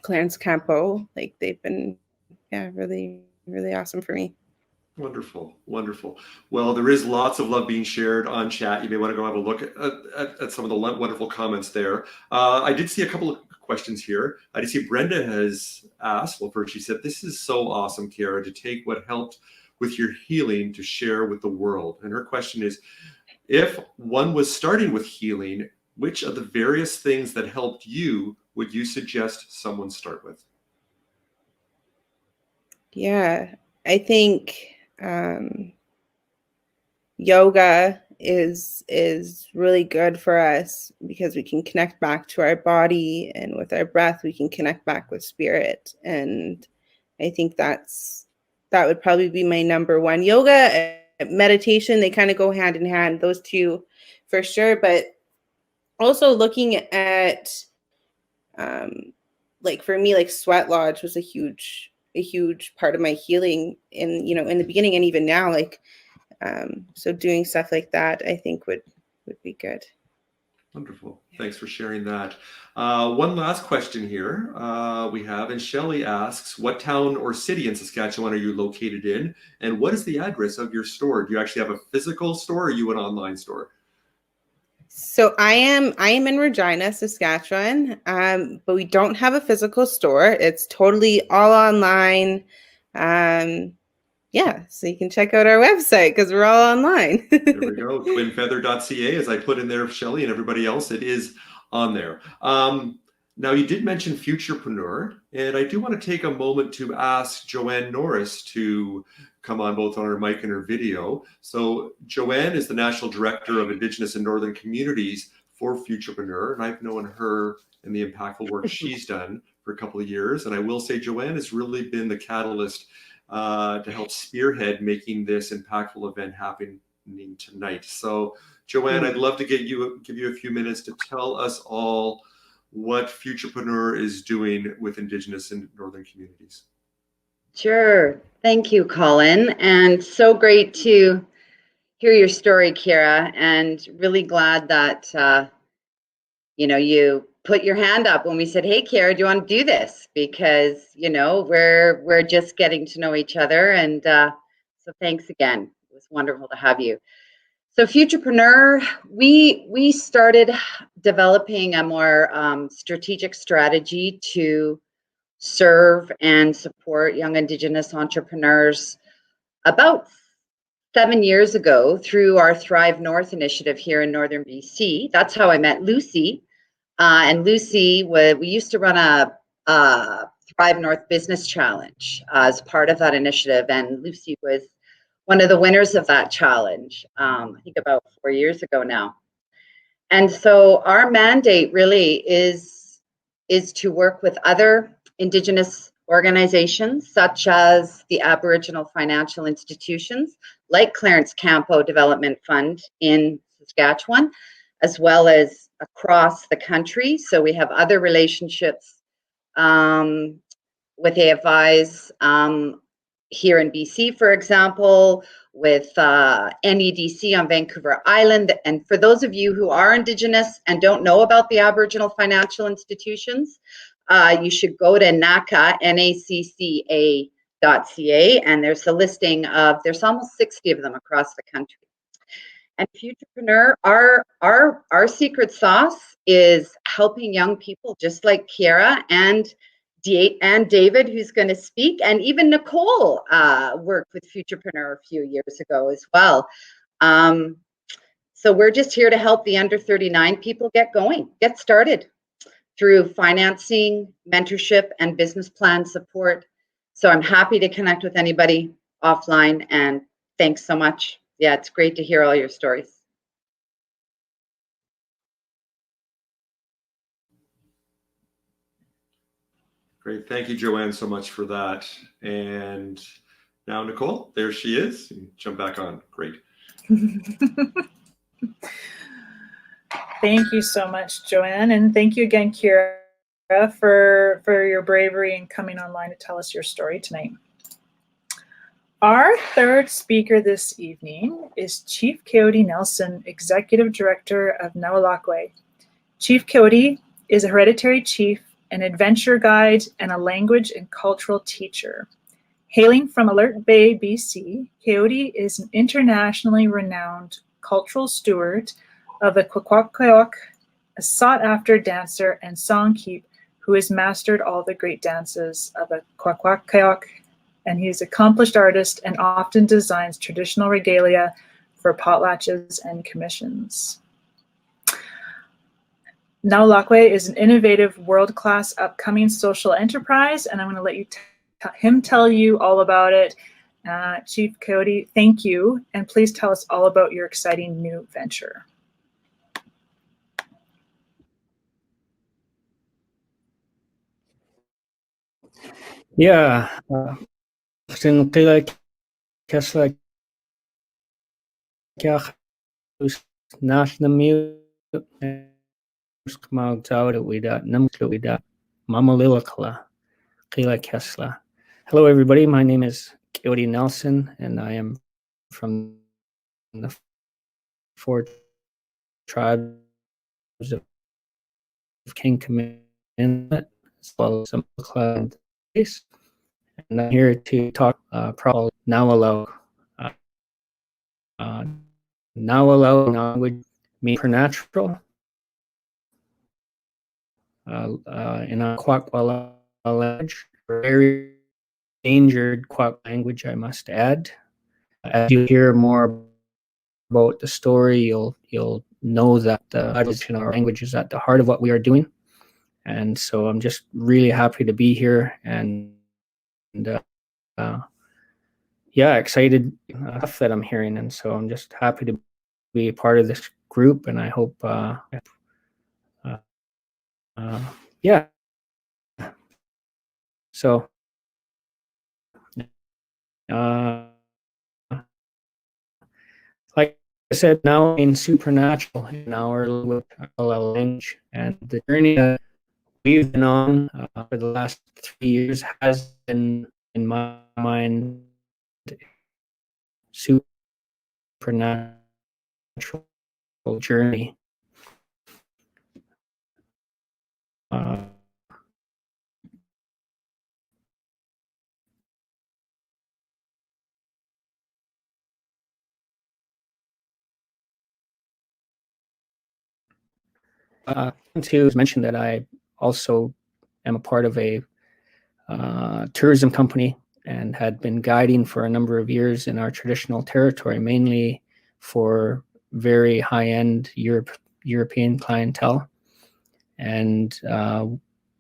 Clarence Campo, like they've been, yeah, really, really awesome for me. Wonderful, wonderful. Well, there is lots of love being shared on chat. You may want to go have a look at some of the wonderful comments there. I did see a couple of questions here. I did see Brenda has asked, well, first she said, this is so awesome, Kiara, to take what helped with your healing to share with the world. And her question is, if one was starting with healing, which of the various things that helped you would you suggest someone start with? Yeah, I think yoga is really good for us because we can connect back to our body, and with our breath we can connect back with spirit. And I think that would probably be my number one. Yoga and meditation, they kind of go hand in hand, those two for sure. But also looking at like for me, like Sweat Lodge was a huge part of my healing in, in the beginning and even now, like so doing stuff like that, I think would be good. Wonderful. Thanks for sharing that. One last question here we have, and Shelley asks, what town or city in Saskatchewan are you located in? And what is the address of your store? Do you actually have a physical store or are you an online store? So I am in Regina, Saskatchewan, but we don't have a physical store. It's totally all online. Yeah, so you can check out our website because we're all online. There we go, twinfeather.ca, as I put in there, Shelley, and everybody else, it is on there. Now, you did mention Futurepreneur, and I do want to take a moment to ask Joanne Norris to come on both on her mic and her video. So Joanne is the National Director of Indigenous and Northern Communities for Futurepreneur, and I've known her and the impactful work she's done for a couple of years. And I will say Joanne has really been the catalyst to help spearhead making this impactful event happening tonight. So Joanne, I'd love to give you a few minutes to tell us all what Futurepreneur is doing with Indigenous and Northern communities. Sure. Thank you, Colin. And so great to hear your story, Kiara, and really glad that, you put your hand up when we said, hey, Kiara, do you want to do this? Because, we're just getting to know each other. And so thanks again. It was wonderful to have you. So Futurepreneur, we started developing a more strategic strategy to serve and support young Indigenous entrepreneurs about 7 years ago through our Thrive North initiative here in Northern BC. That's how I met Lucy. And Lucy, we used to run a Thrive North Business Challenge as part of that initiative. And Lucy was one of the winners of that challenge, I think about 4 years ago now. And so our mandate really is to work with other Indigenous organizations, such as the Aboriginal financial institutions, like Clarence Campo Development Fund in Saskatchewan, as well as across the country. So we have other relationships with AFIs here in BC, for example, with NEDC on Vancouver Island. And for those of you who are Indigenous and don't know about the Aboriginal financial institutions, you should go to NACCA, NACCA.ca, and there's a listing of, there's almost 60 of them across the country. And Futurepreneur, our secret sauce is helping young people just like Kiara and David, who's going to speak, and even Nicole worked with Futurepreneur a few years ago as well. So we're just here to help the under 39 people get going, get started through financing, mentorship, and business plan support. So I'm happy to connect with anybody offline, and thanks so much. Yeah, it's great to hear all your stories. Great. Thank you, Joanne, so much for that. And now, Nicole, there she is. Jump back on. Great. Thank you so much, Joanne. And thank you again, Kira, for your bravery in coming online to tell us your story tonight. Our third speaker this evening is Chief Coyote Nelson, Executive Director of Nawalakwe. Chief Coyote is a hereditary chief, an adventure guide, and a language and cultural teacher. Hailing from Alert Bay, BC, Coyote is an internationally renowned cultural steward of the Kwakwaka'wakw, a sought-after dancer and songkeep who has mastered all the great dances of the Kwakwaka'wakw, and he's an accomplished artist and often designs traditional regalia for potlatches and commissions. Nawalakwe is an innovative, world-class, upcoming social enterprise, and I'm going to let him tell you all about it. Chief Coyote, thank you, and please tell us all about your exciting new venture. Yeah, sin qila kesla kya nasnamiu skmal tawda wida namklu wida mamalilakla qila kesla. Hello everybody, my name is Coyote Nelson and I am from the 4 tribes of King Commitment as well as some clan place. And I'm here to talk probably Nawalo. Nawalo language means supernatural. In our Kwakwala language, very endangered Kwak language, I must add. As you hear more about the story, you'll know that the our language is at the heart of what we are doing. And so I'm just really happy to be here and yeah, excited that I'm hearing. And so I'm just happy to be a part of this group. And I hope, yeah. So, like I said, now in supernatural in our language, and the journey that we've been on for the last 3 years has been, in my mind, supernatural journey. To mention that I also am a part of a tourism company and had been guiding for a number of years in our traditional territory, mainly for very high-end European clientele. And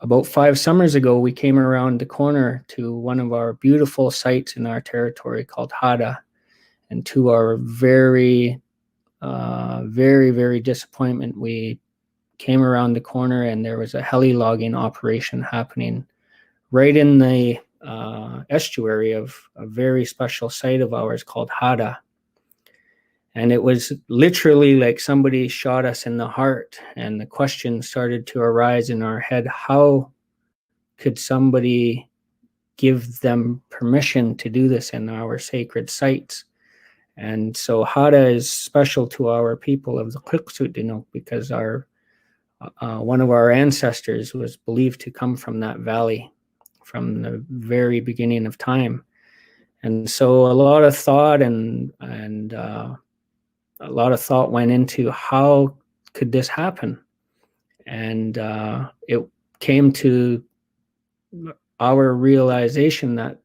about 5 summers ago, we came around the corner to one of our beautiful sites in our territory called Hada. And to our very, very disappointment, we came around the corner and there was a heli logging operation happening right in the estuary of a very special site of ours called Hada. And it was literally like somebody shot us in the heart. And the question started to arise in our head, how could somebody give them permission to do this in our sacred sites? And so Hada is special to our people of the Quiksutdinuk because one of our ancestors was believed to come from that valley from the very beginning of time. And so a lot of thought and a lot of thought went into how could this happen? And it came to our realization that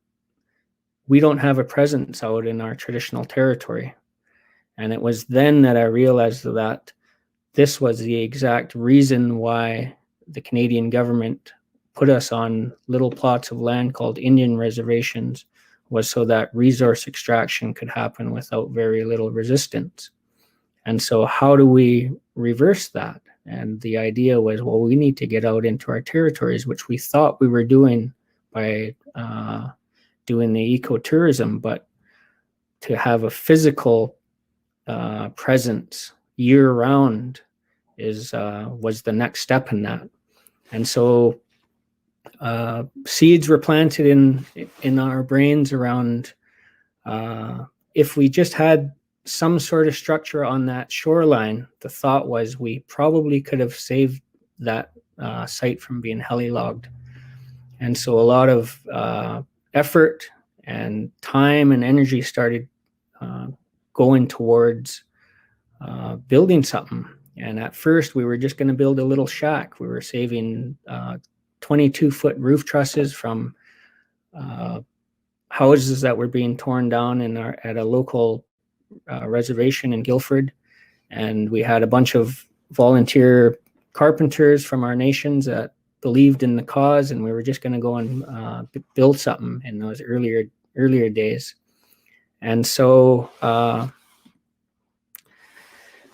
we don't have a presence out in our traditional territory. And it was then that I realized that this was the exact reason why the Canadian government put us on little plots of land called Indian reservations, was so that resource extraction could happen without very little resistance. And so how do we reverse that? And the idea was, well, we need to get out into our territories, which we thought we were doing by doing the ecotourism, but to have a physical presence year round was the next step in that. And so seeds were planted in our brains around if we just had some sort of structure on that shoreline. The thought was we probably could have saved that site from being heli-logged. And so a lot of effort and time and energy started going towards building something. And at first we were just going to build a little shack. We were saving 22-foot roof trusses from houses that were being torn down at a local reservation in Guildford. And we had a bunch of volunteer carpenters from our nations that believed in the cause, and we were just going to go and build something in those earlier days. And so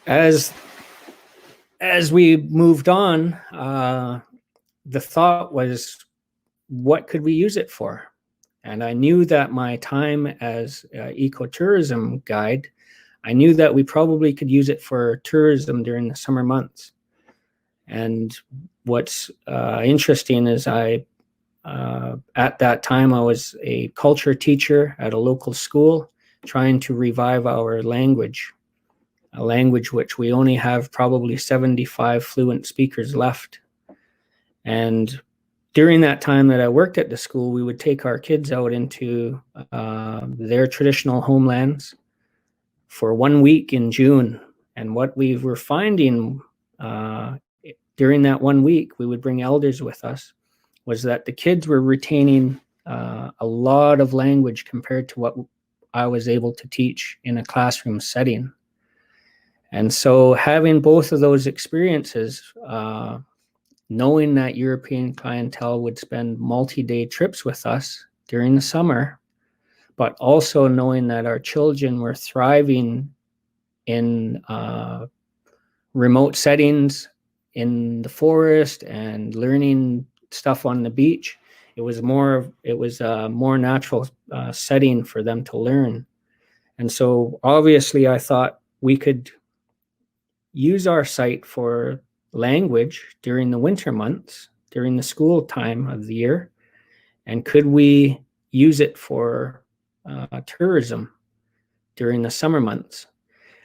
as we moved on, the thought was, what could we use it for? And I knew that my time as ecotourism guide, I knew that we probably could use it for tourism during the summer months. And what's interesting is at that time, I was a culture teacher at a local school trying to revive our language, a language which we only have probably 75 fluent speakers left. And during that time that I worked at the school, we would take our kids out into their traditional homelands for 1 week in June. And what we were finding during that 1 week, we would bring elders with us, was that the kids were retaining a lot of language compared to what I was able to teach in a classroom setting. And so having both of those experiences, knowing that European clientele would spend multi-day trips with us during the summer, but also knowing that our children were thriving in remote settings in the forest and learning stuff on the beach, it was a more natural setting for them to learn. And so obviously I thought we could use our site for language during the winter months, during the school time of the year, and could we use it for tourism during the summer months?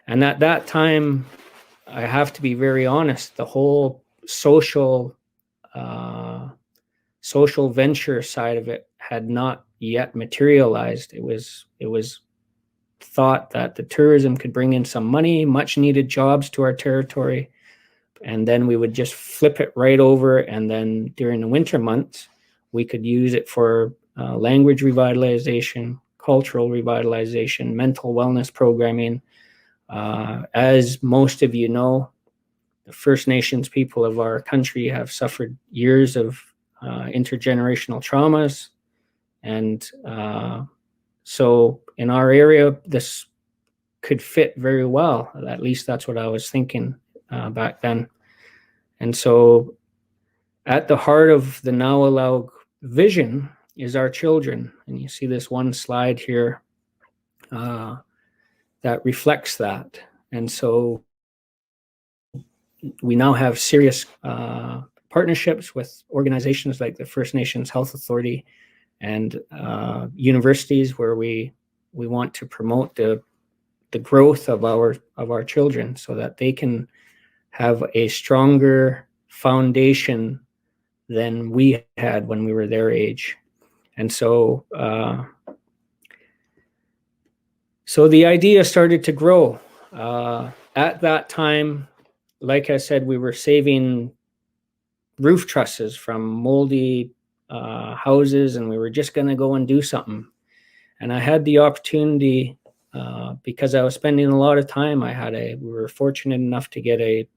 And at that time, I have to be very honest, the whole social venture side of it had not yet materialized. It was thought that the tourism could bring in some money, much needed jobs to our territory, and then we would just flip it right over, and then during the winter months we could use it for language revitalization, cultural revitalization, mental wellness programming. As most of you know, the First Nations people of our country have suffered years of intergenerational traumas, and so in our area this could fit very well. At least that's what I was thinking back then. And so at the heart of the Nawalaug vision is our children, and you see this one slide here that reflects that. And so we now have serious partnerships with organizations like the First Nations Health Authority and universities, where we want to promote the growth of our children so that they can have a stronger foundation than we had when we were their age. And so so the idea started to grow. At that time, like I said, we were saving roof trusses from moldy houses, and we were just going to go and do something. And I had the opportunity, because I was spending a lot of time, we were fortunate enough to get a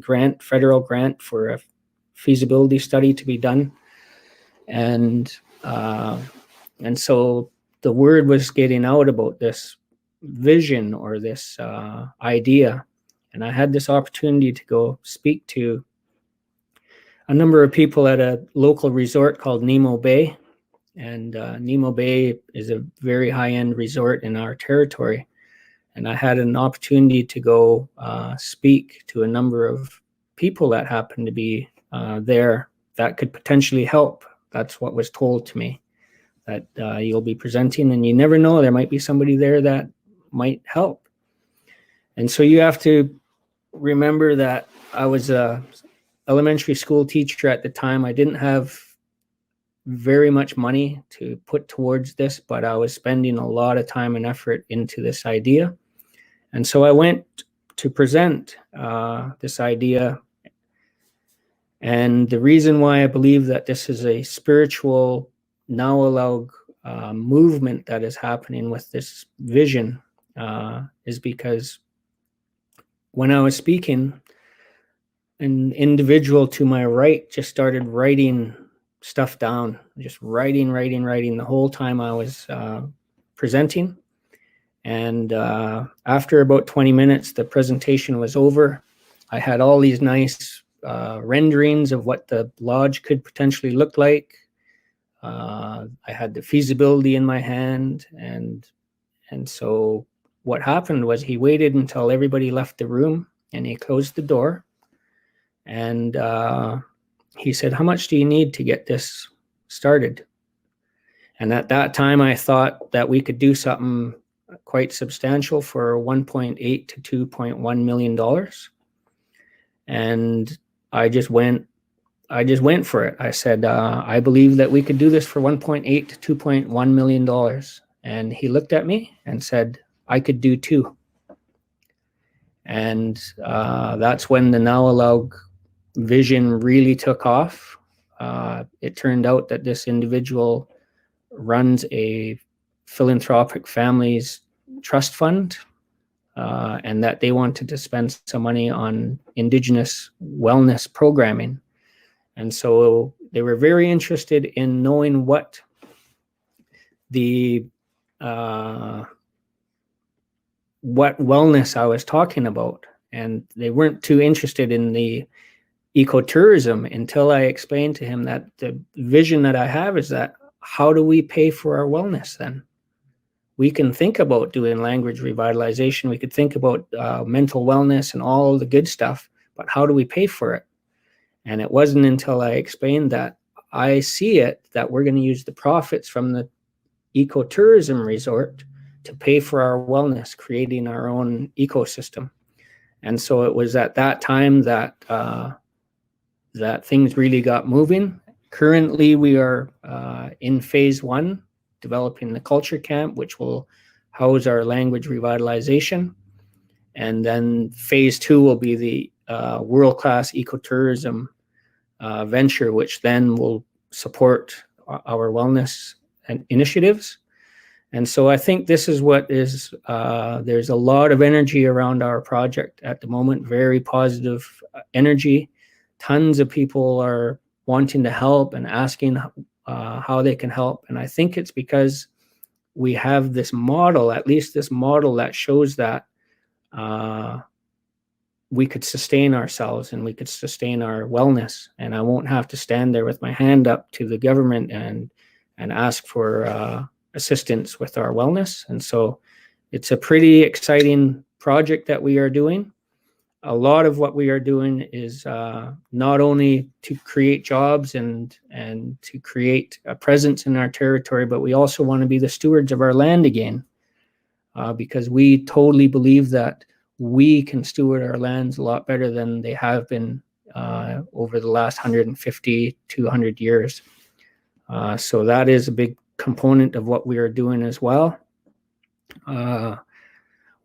grant, federal grant, for a feasibility study to be done. And so the word was getting out about this vision or this idea. And I had this opportunity to go speak to a number of people at a local resort called Nemo Bay. And Nemo Bay is a very high-end resort in our territory. And I had an opportunity to go speak to a number of people that happened to be there that could potentially help. That's what was told to me, that you'll be presenting and you never know, there might be somebody there that might help. And so you have to remember that I was a elementary school teacher at the time. I didn't have very much money to put towards this, but I was spending a lot of time and effort into this idea. And so I went to present this idea. And the reason why I believe that this is a spiritual Nawalog movement that is happening with this vision is because when I was speaking, an individual to my right just started writing stuff down, just writing the whole time I was presenting. And after about 20 minutes, the presentation was over. I had all these nice renderings of what the lodge could potentially look like. I had the feasibility in my hand. And so what happened was he waited until everybody left the room and he closed the door. And he said, "How much do you need to get this started?" And at that time, I thought that we could do something quite substantial for $1.8 to $2.1 million. And I just went for it. I said, I believe that we could do this for $1.8 to $2.1 million. And he looked at me and said, I could do two. And that's when the Nawalog vision really took off. It turned out that this individual runs a philanthropic families trust fund, and that they wanted to spend some money on Indigenous wellness programming. And so they were very interested in knowing what the what wellness I was talking about. And they weren't too interested in the ecotourism until I explained to him that the vision that I have is that how do we pay for our wellness then? We can think about doing language revitalization. We could think about mental wellness and all the good stuff, but how do we pay for it? And it wasn't until I explained that I see it that we're going to use the profits from the ecotourism resort to pay for our wellness, creating our own ecosystem. And so it was at that time that that things really got moving. Currently, we are in phase 1, developing the culture camp, which will house our language revitalization. And then phase 2 will be the world-class ecotourism venture, which then will support our wellness and initiatives. And so I think this is what is, there's a lot of energy around our project at the moment, very positive energy. Tons of people are wanting to help and asking how they can help. And I think it's because we have this model, at least this model that shows that we could sustain ourselves and we could sustain our wellness. And I won't have to stand there with my hand up to the government and ask for assistance with our wellness. And so it's a pretty exciting project that we are doing. A lot of what we are doing is not only to create jobs and to create a presence in our territory, but we also want to be the stewards of our land again, because we totally believe that we can steward our lands a lot better than they have been over the last 150, 200 years. So that is a big component of what we are doing as well.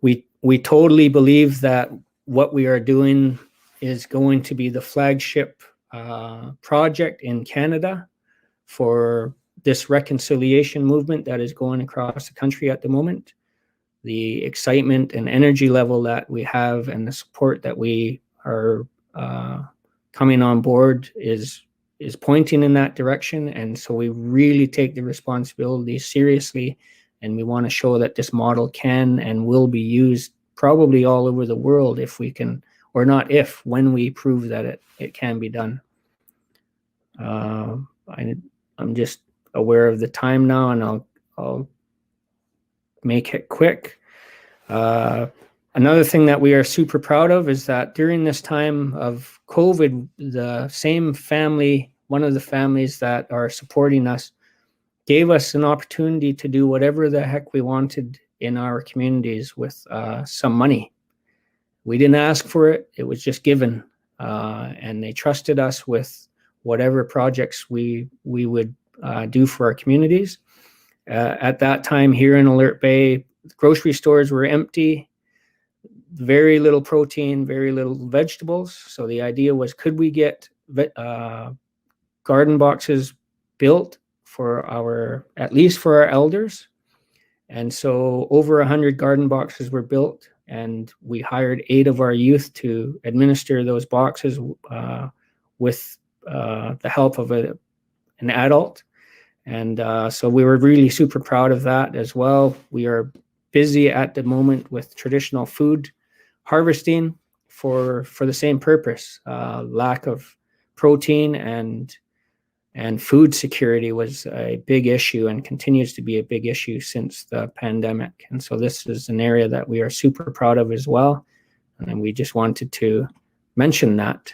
We totally believe that what we are doing is going to be the flagship project in Canada for this reconciliation movement that is going across the country at the moment. The excitement and energy level that we have and the support that we are coming on board is pointing in that direction. And so we really take the responsibility seriously, and we want to show that this model can and will be used probably all over the world if we can, or not if, when we prove that it can be done. I'm just aware of the time now, and I'll make it quick. Another thing that we are super proud of is that during this time of COVID, the same family, one of the families that are supporting us, gave us an opportunity to do whatever the heck we wanted in our communities with some money. We didn't ask for it, it was just given. And they trusted us with whatever projects we would do for our communities. At that time here in Alert Bay, grocery stores were empty, very little protein, very little vegetables. So the idea was, could we get garden boxes built for at least for our elders? And so over 100 garden boxes were built, and we hired 8 of our youth to administer those boxes with the help of an adult. And so we were really super proud of that as well. We are busy at the moment with traditional food harvesting for the same purpose. Lack of protein and food security was a big issue and continues to be a big issue since the pandemic. And so this is an area that we are super proud of as well. And we just wanted to mention that.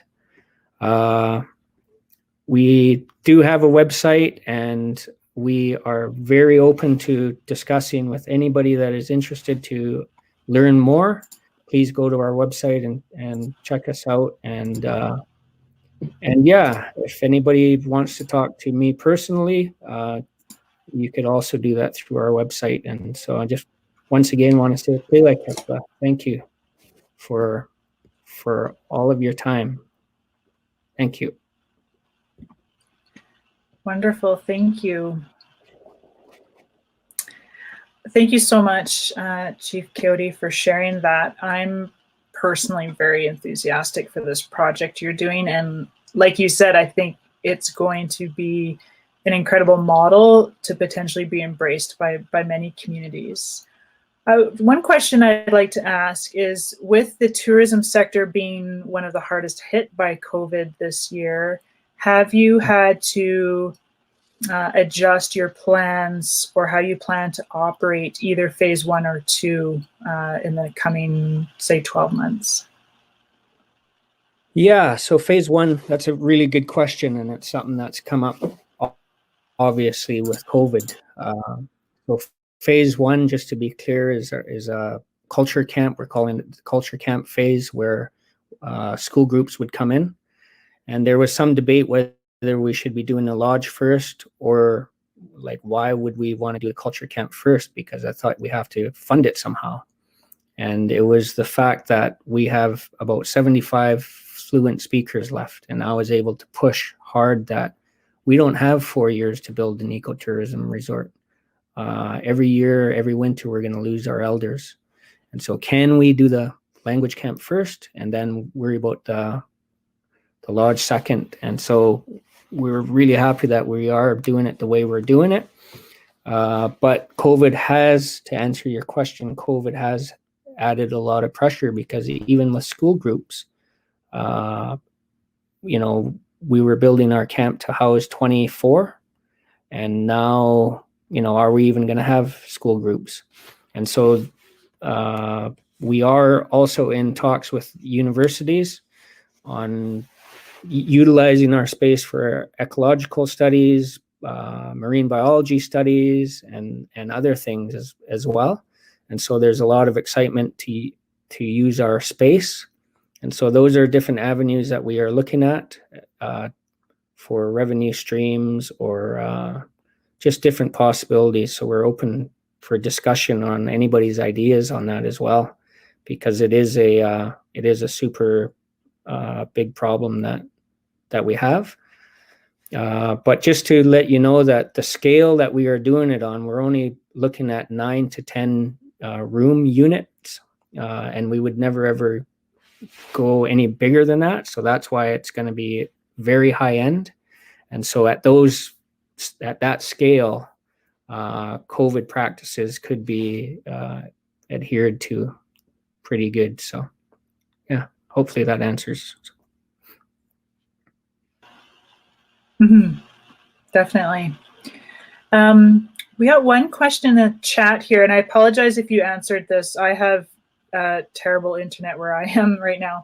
We do have a website, and we are very open to discussing with anybody that is interested to learn more. Please go to our website and check us out. And yeah, if anybody wants to talk to me personally, you could also do that through our website. And so I just once again want to say, thank you for all of your time. Thank you. Wonderful. Thank you. Thank you so much, Chief Coyote, for sharing that. I'm personally very enthusiastic for this project you're doing. And like you said, I think it's going to be an incredible model to potentially be embraced by many communities. One question I'd like to ask is, with the tourism sector being one of the hardest hit by COVID this year, have you had to adjust your plans or how you plan to operate either phase 1 or 2 in the coming, say, 12 months? Yeah, so phase 1, that's a really good question, and it's something that's come up obviously with COVID. So phase 1, just to be clear, is a culture camp. We're calling it the culture camp phase, where school groups would come in. And there was some debate whether we should be doing the lodge first, or like, why would we want to do a culture camp first? Because I thought we have to fund it somehow. And it was the fact that we have about 75 fluent speakers left. And I was able to push hard that we don't have 4 years to build an ecotourism resort. Every year, every winter, we're going to lose our elders. And so can we do the language camp first and then worry about the lodge second? And so we're really happy that we are doing it the way we're doing it. But COVID has, to answer your question, COVID has added a lot of pressure, because even with school groups, we were building our camp to house 24, and now, are we even going to have school groups? And so we are also in talks with universities on utilizing our space for ecological studies, marine biology studies, and other things as well. And so there's a lot of excitement to use our space. And so those are different avenues that we are looking at for revenue streams, or just different possibilities. So we're open for discussion on anybody's ideas on that as well, because it is a super big problem that we have. But just to let you know that the scale that we are doing it on, we're only looking at 9 to 10 room units, and we would never ever go any bigger than that. So that's why it's going to be very high end. And so at that scale, COVID practices could be adhered to pretty good. So yeah, hopefully that answers. Mm-hmm. Definitely. We got one question in the chat here, and I apologize if you answered this. I have terrible internet where I am right now.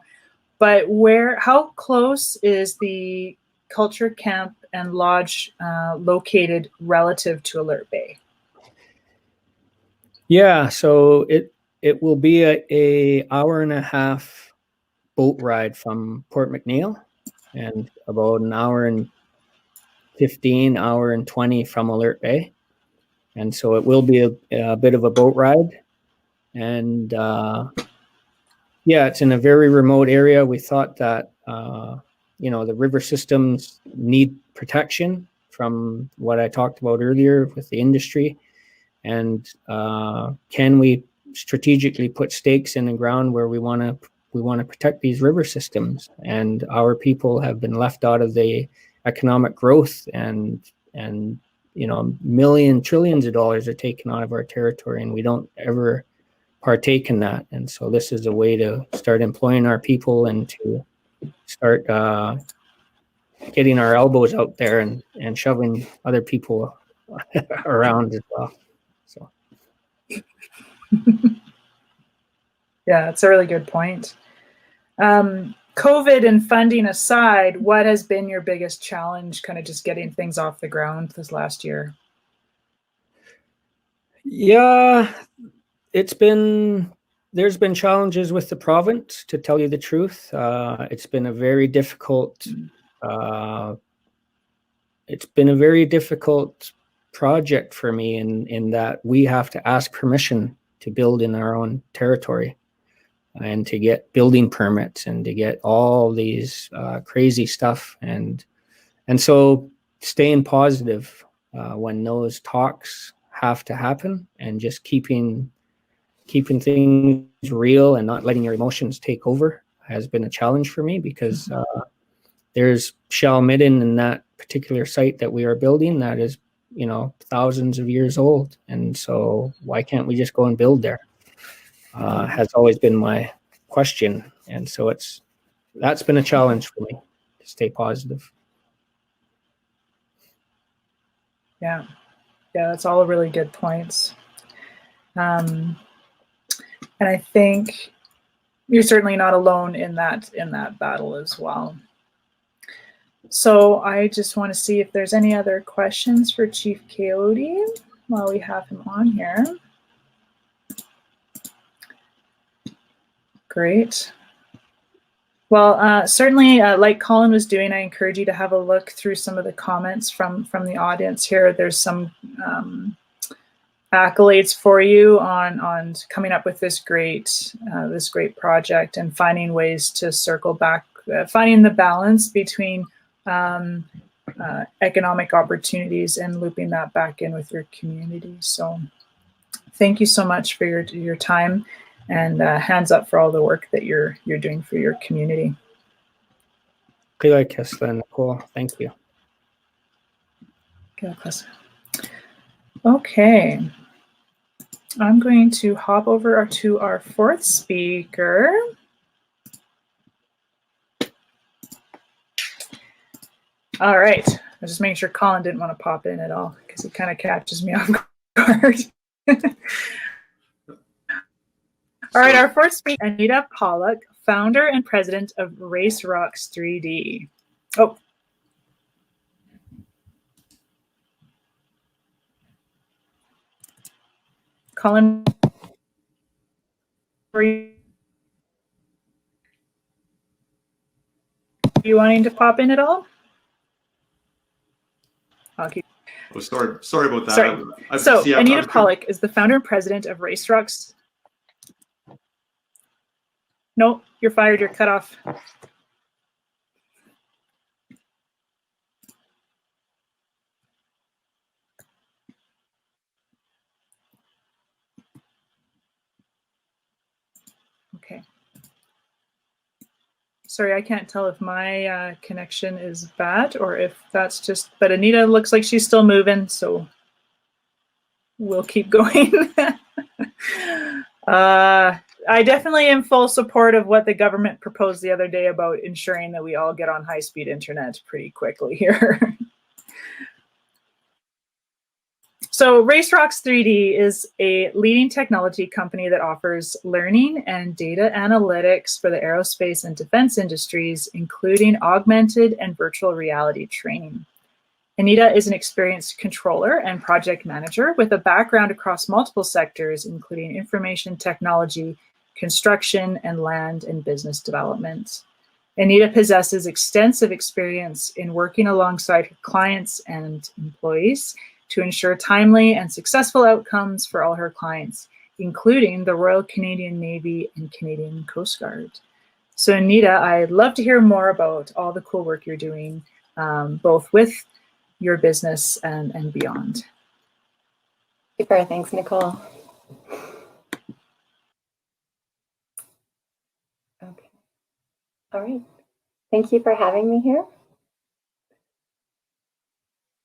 But how close is the culture camp and lodge located relative to Alert Bay? Yeah, so it will be a hour and a half boat ride from Port McNeill, and about an hour and 15, hour and 20 from Alert Bay. And so it will be a bit of a boat ride. And yeah, it's in a very remote area. We thought that, the river systems need protection from what I talked about earlier with the industry. And can we strategically put stakes in the ground where we want to protect these river systems? And our people have been left out of the economic growth, and trillions of dollars are taken out of our territory, and we don't ever partake in that. And so this is a way to start employing our people and to start getting our elbows out there and shoving other people around as well. So yeah, it's a really good point. COVID and funding aside, what has been your biggest challenge, kind of just getting things off the ground this last year? Yeah, there's been challenges with the province, to tell you the truth. It's been a very difficult project for me in that we have to ask permission to build in our own territory, and to get building permits, and to get all these crazy stuff. And so staying positive when those talks have to happen, and just keeping things real and not letting your emotions take over has been a challenge for me, because there's shell midden in that particular site that we are building that is, thousands of years old. And so why can't we just go and build there? Has always been my question. And so that's been a challenge for me, to stay positive. Yeah, that's all really good points. And I think you're certainly not alone in that battle as well. So I just want to see if there's any other questions for Chief Coyote while we have him on here. Great. Well, certainly, like Colin was doing, I encourage you to have a look through some of the comments from the audience here. There's some accolades for you on coming up with this great project, and finding ways to circle back, finding the balance between economic opportunities and looping that back in with your community. So thank you so much for your time, and hands up for all the work that you're doing for your community. Nicole, thank you. Okay, I'm going to hop over to our fourth speaker. All right, I was just making sure Colin didn't want to pop in at all, because he kind of catches me off guard. All right, our fourth speaker, Anita Pollock, founder and president of Race Rocks 3D. Oh. Colin, are you wanting to pop in at all? Okay. Oh, sorry about that. Sorry. So Anita Pollock is the founder and president of Race Rocks. No, you're fired. You're cut off. Okay. Sorry, I can't tell if my connection is bad or if that's just, but Anita looks like she's still moving, so we'll keep going. I definitely am full support of what the government proposed the other day about ensuring that we all get on high-speed internet pretty quickly here. So RaceRocks 3D is a leading technology company that offers learning and data analytics for the aerospace and defense industries, including augmented and virtual reality training. Anita is an experienced controller and project manager with a background across multiple sectors, including information technology, construction, and land and business development. Anita possesses extensive experience in working alongside her clients and employees to ensure timely and successful outcomes for all her clients, including the Royal Canadian Navy and Canadian Coast Guard. So Anita, I'd love to hear more about all the cool work you're doing, both with your business and beyond. Super, thanks, Nicole. Okay, all right. Thank you for having me here.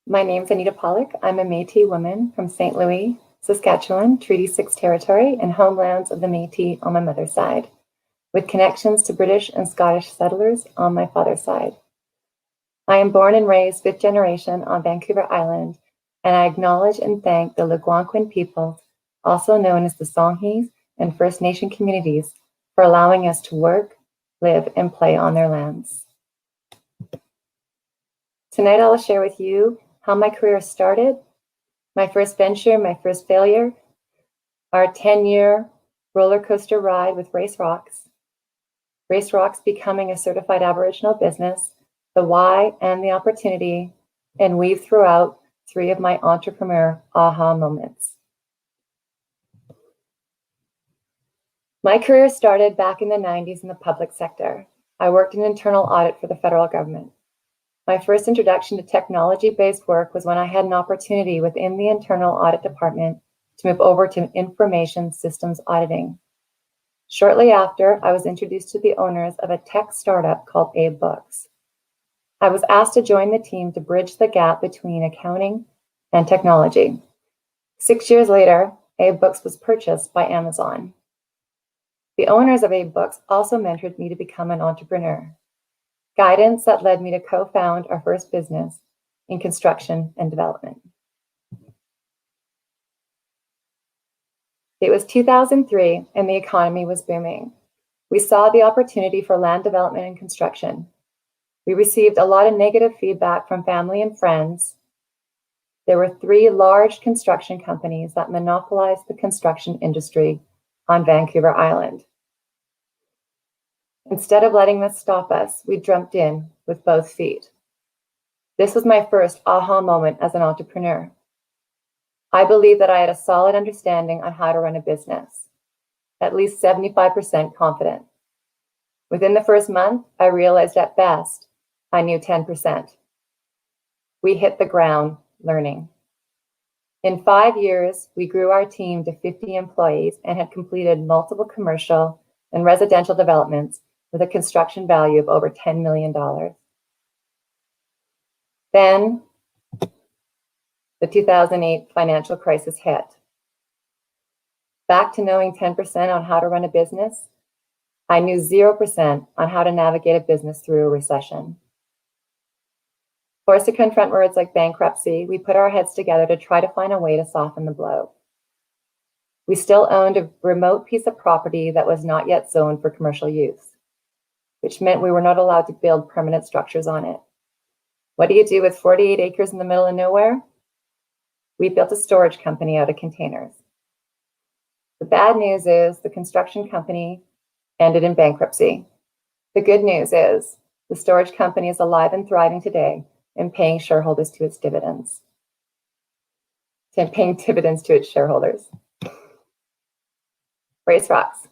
My name's Anita Pollock. I'm a Métis woman from St. Louis, Saskatchewan, Treaty 6 territory and homelands of the Métis on my mother's side, with connections to British and Scottish settlers on my father's side. I am born and raised 5th generation on Vancouver Island, and I acknowledge and thank the Algonquin people, also known as the Songhees and First Nation communities, for allowing us to work, live, and play on their lands. Tonight I'll share with you how my career started, my first venture, my first failure, our 10-year roller coaster ride with RaceRocks, RaceRocks becoming a certified Aboriginal business, the why and the opportunity, and weave throughout 3 of my entrepreneur aha moments. My career started back in the 90s in the public sector. I worked in internal audit for the federal government. My first introduction to technology-based work was when I had an opportunity within the internal audit department to move over to information systems auditing. Shortly after, I was introduced to the owners of a tech startup called Abe Books. I was asked to join the team to bridge the gap between accounting and technology. 6 years later, Abe Books was purchased by Amazon. The owners of Abe Books also mentored me to become an entrepreneur. Guidance that led me to co-found our first business in construction and development. It was 2003 and the economy was booming. We saw the opportunity for land development and construction. We received a lot of negative feedback from family and friends. There were 3 large construction companies that monopolized the construction industry on Vancouver Island. Instead of letting this stop us, we jumped in with both feet. This was my first aha moment as an entrepreneur. I believe that I had a solid understanding on how to run a business, at least 75% confident. Within the first month, I realized at best, I knew 10%. We hit the ground learning. In 5 years, we grew our team to 50 employees and had completed multiple commercial and residential developments with a construction value of over $10 million. Then, the 2008 financial crisis hit. Back to knowing 10% on how to run a business, I knew 0% on how to navigate a business through a recession. Forced to confront words like bankruptcy, we put our heads together to try to find a way to soften the blow. We still owned a remote piece of property that was not yet zoned for commercial use, which meant we were not allowed to build permanent structures on it. What do you do with 48 acres in the middle of nowhere? We built a storage company out of containers. The bad news is the construction company ended in bankruptcy. The good news is the storage company is alive and thriving today and paying shareholders to its dividends. And paying dividends to its shareholders. RaceRocks.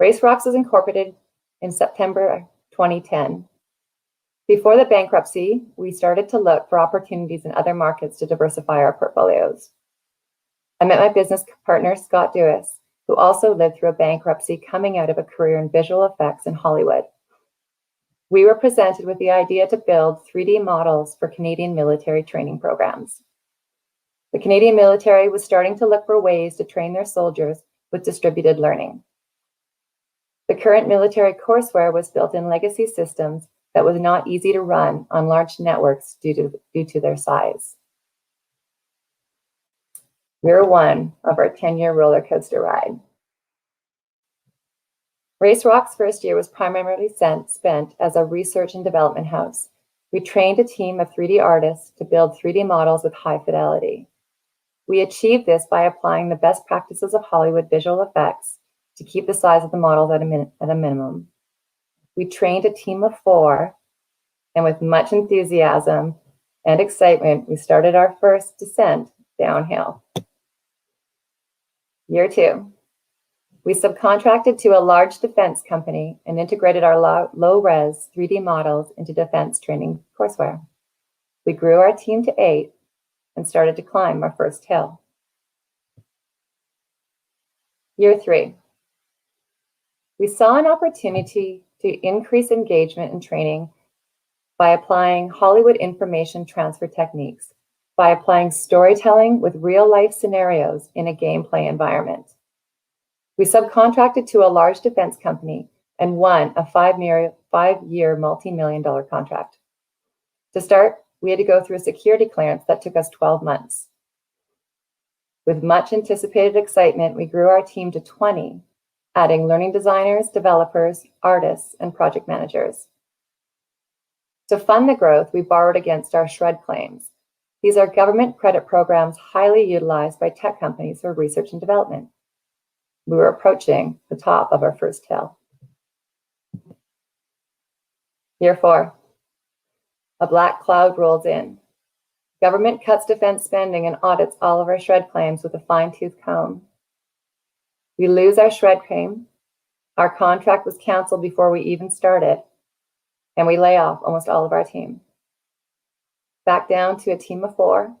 RaceRocks was incorporated in September 2010. Before the bankruptcy, we started to look for opportunities in other markets to diversify our portfolios. I met my business partner, Scott Dewis, who also lived through a bankruptcy coming out of a career in visual effects in Hollywood. We were presented with the idea to build 3D models for Canadian military training programs. The Canadian military was starting to look for ways to train their soldiers with distributed learning. The current military courseware was built in legacy systems that was not easy to run on large networks due to their size. Year one of our 10-year roller coaster ride. Race Rock's first year was primarily spent as a research and development house. We trained a team of 3D artists to build 3D models with high fidelity. We achieved this by applying the best practices of Hollywood visual effects to keep the size of the models at a minimum. We trained a team of 4, and with much enthusiasm and excitement, we started our first descent downhill. Year 2. We subcontracted to a large defense company and integrated our low-res 3D models into defense training courseware. We grew our team to 8 and started to climb our first hill. Year 3. We saw an opportunity to increase engagement and training by applying Hollywood information transfer techniques, by applying storytelling with real-life scenarios in a gameplay environment. We subcontracted to a large defense company and won a 5-year multi-million-dollar contract. To start, we had to go through a security clearance that took us 12 months. With much anticipated excitement, we grew our team to 20, adding learning designers, developers, artists, and project managers. To fund the growth, we borrowed against our SHRED claims. These are government credit programs highly utilized by tech companies for research and development. We were approaching the top of our first hill. Year 4. A black cloud rolls in. Government cuts defense spending and audits all of our SHRED claims with a fine-tooth comb. We lose our SHRED claim. Our contract was canceled before we even started, and we lay off almost all of our team. Back down to a team of 4,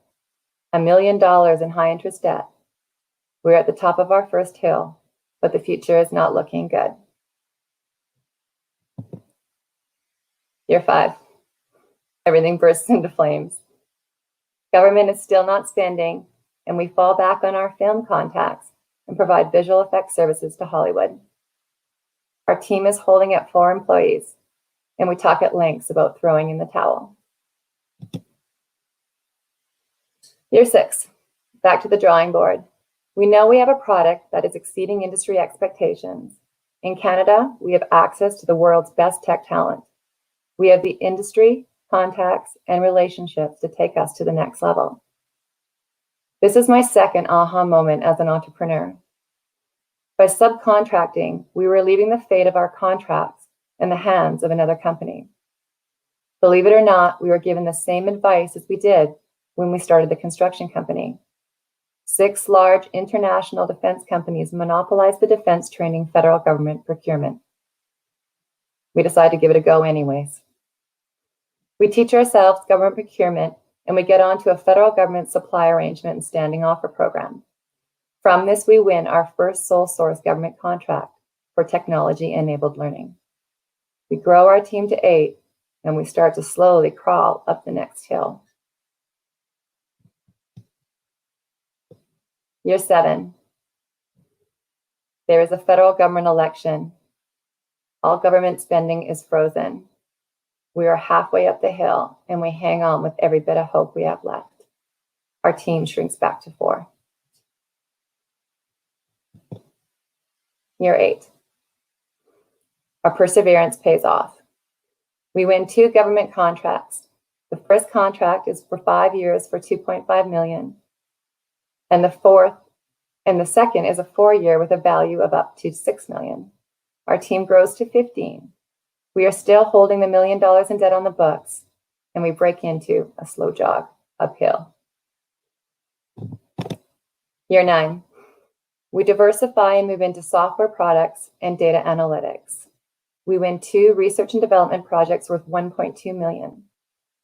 $1 million in high-interest debt. We're at the top of our first hill, but the future is not looking good. Year 5. Everything bursts into flames. Government is still not spending, and we fall back on our film contacts and provide visual effects services to Hollywood. Our team is holding at 4 employees, and we talk at lengths about throwing in the towel. Year 6. Back to the drawing board. We know we have a product that is exceeding industry expectations. In Canada, we have access to the world's best tech talent. We have the industry, contacts, and relationships to take us to the next level. This is my second aha moment as an entrepreneur. By subcontracting, we were leaving the fate of our contracts in the hands of another company. Believe it or not, we were given the same advice as we did when we started the construction company. 6 large international defense companies monopolized the defense training federal government procurement. We decided to give it a go anyways. We teach ourselves government procurement, and we get onto a federal government supply arrangement and standing offer program. From this, we win our first sole source government contract for technology-enabled learning. We grow our team to 8, and we start to slowly crawl up the next hill. Year 7. There is a federal government election. All government spending is frozen. We are halfway up the hill, and we hang on with every bit of hope we have left. Our team shrinks back to 4. Year 8. Our perseverance pays off. We win 2 government contracts. The first contract is for 5 years for $2.5 million. And the second is a 4-year with a value of up to $6 million. Our team grows to 15. We are still holding the $1 million in debt on the books, and we break into a slow jog uphill. Year 9. We diversify and move into software products and data analytics. We win 2 research and development projects worth $1.2 million.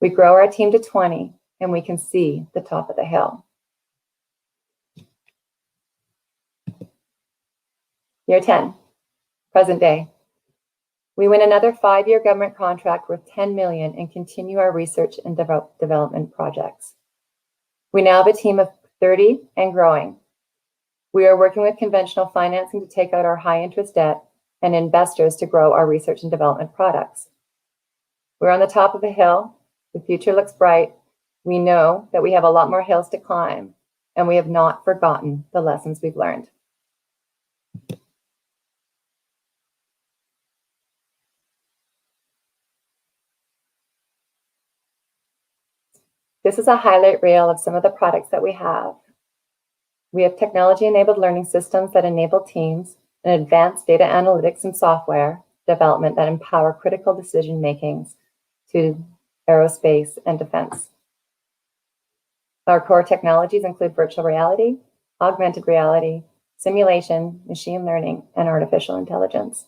We grow our team to 20, and we can see the top of the hill. Year 10, present day. We win another 5-year government contract worth $10 million and continue our research and development projects. We now have a team of 30 and growing. We are working with conventional financing to take out our high interest debt and investors to grow our research and development products. We're on the top of the hill. The future looks bright. We know that we have a lot more hills to climb, and we have not forgotten the lessons we've learned. This is a highlight reel of some of the products that we have. We have technology-enabled learning systems that enable teams and advanced data analytics and software development that empower critical decision makings to aerospace and defense. Our core technologies include virtual reality, augmented reality, simulation, machine learning, and artificial intelligence.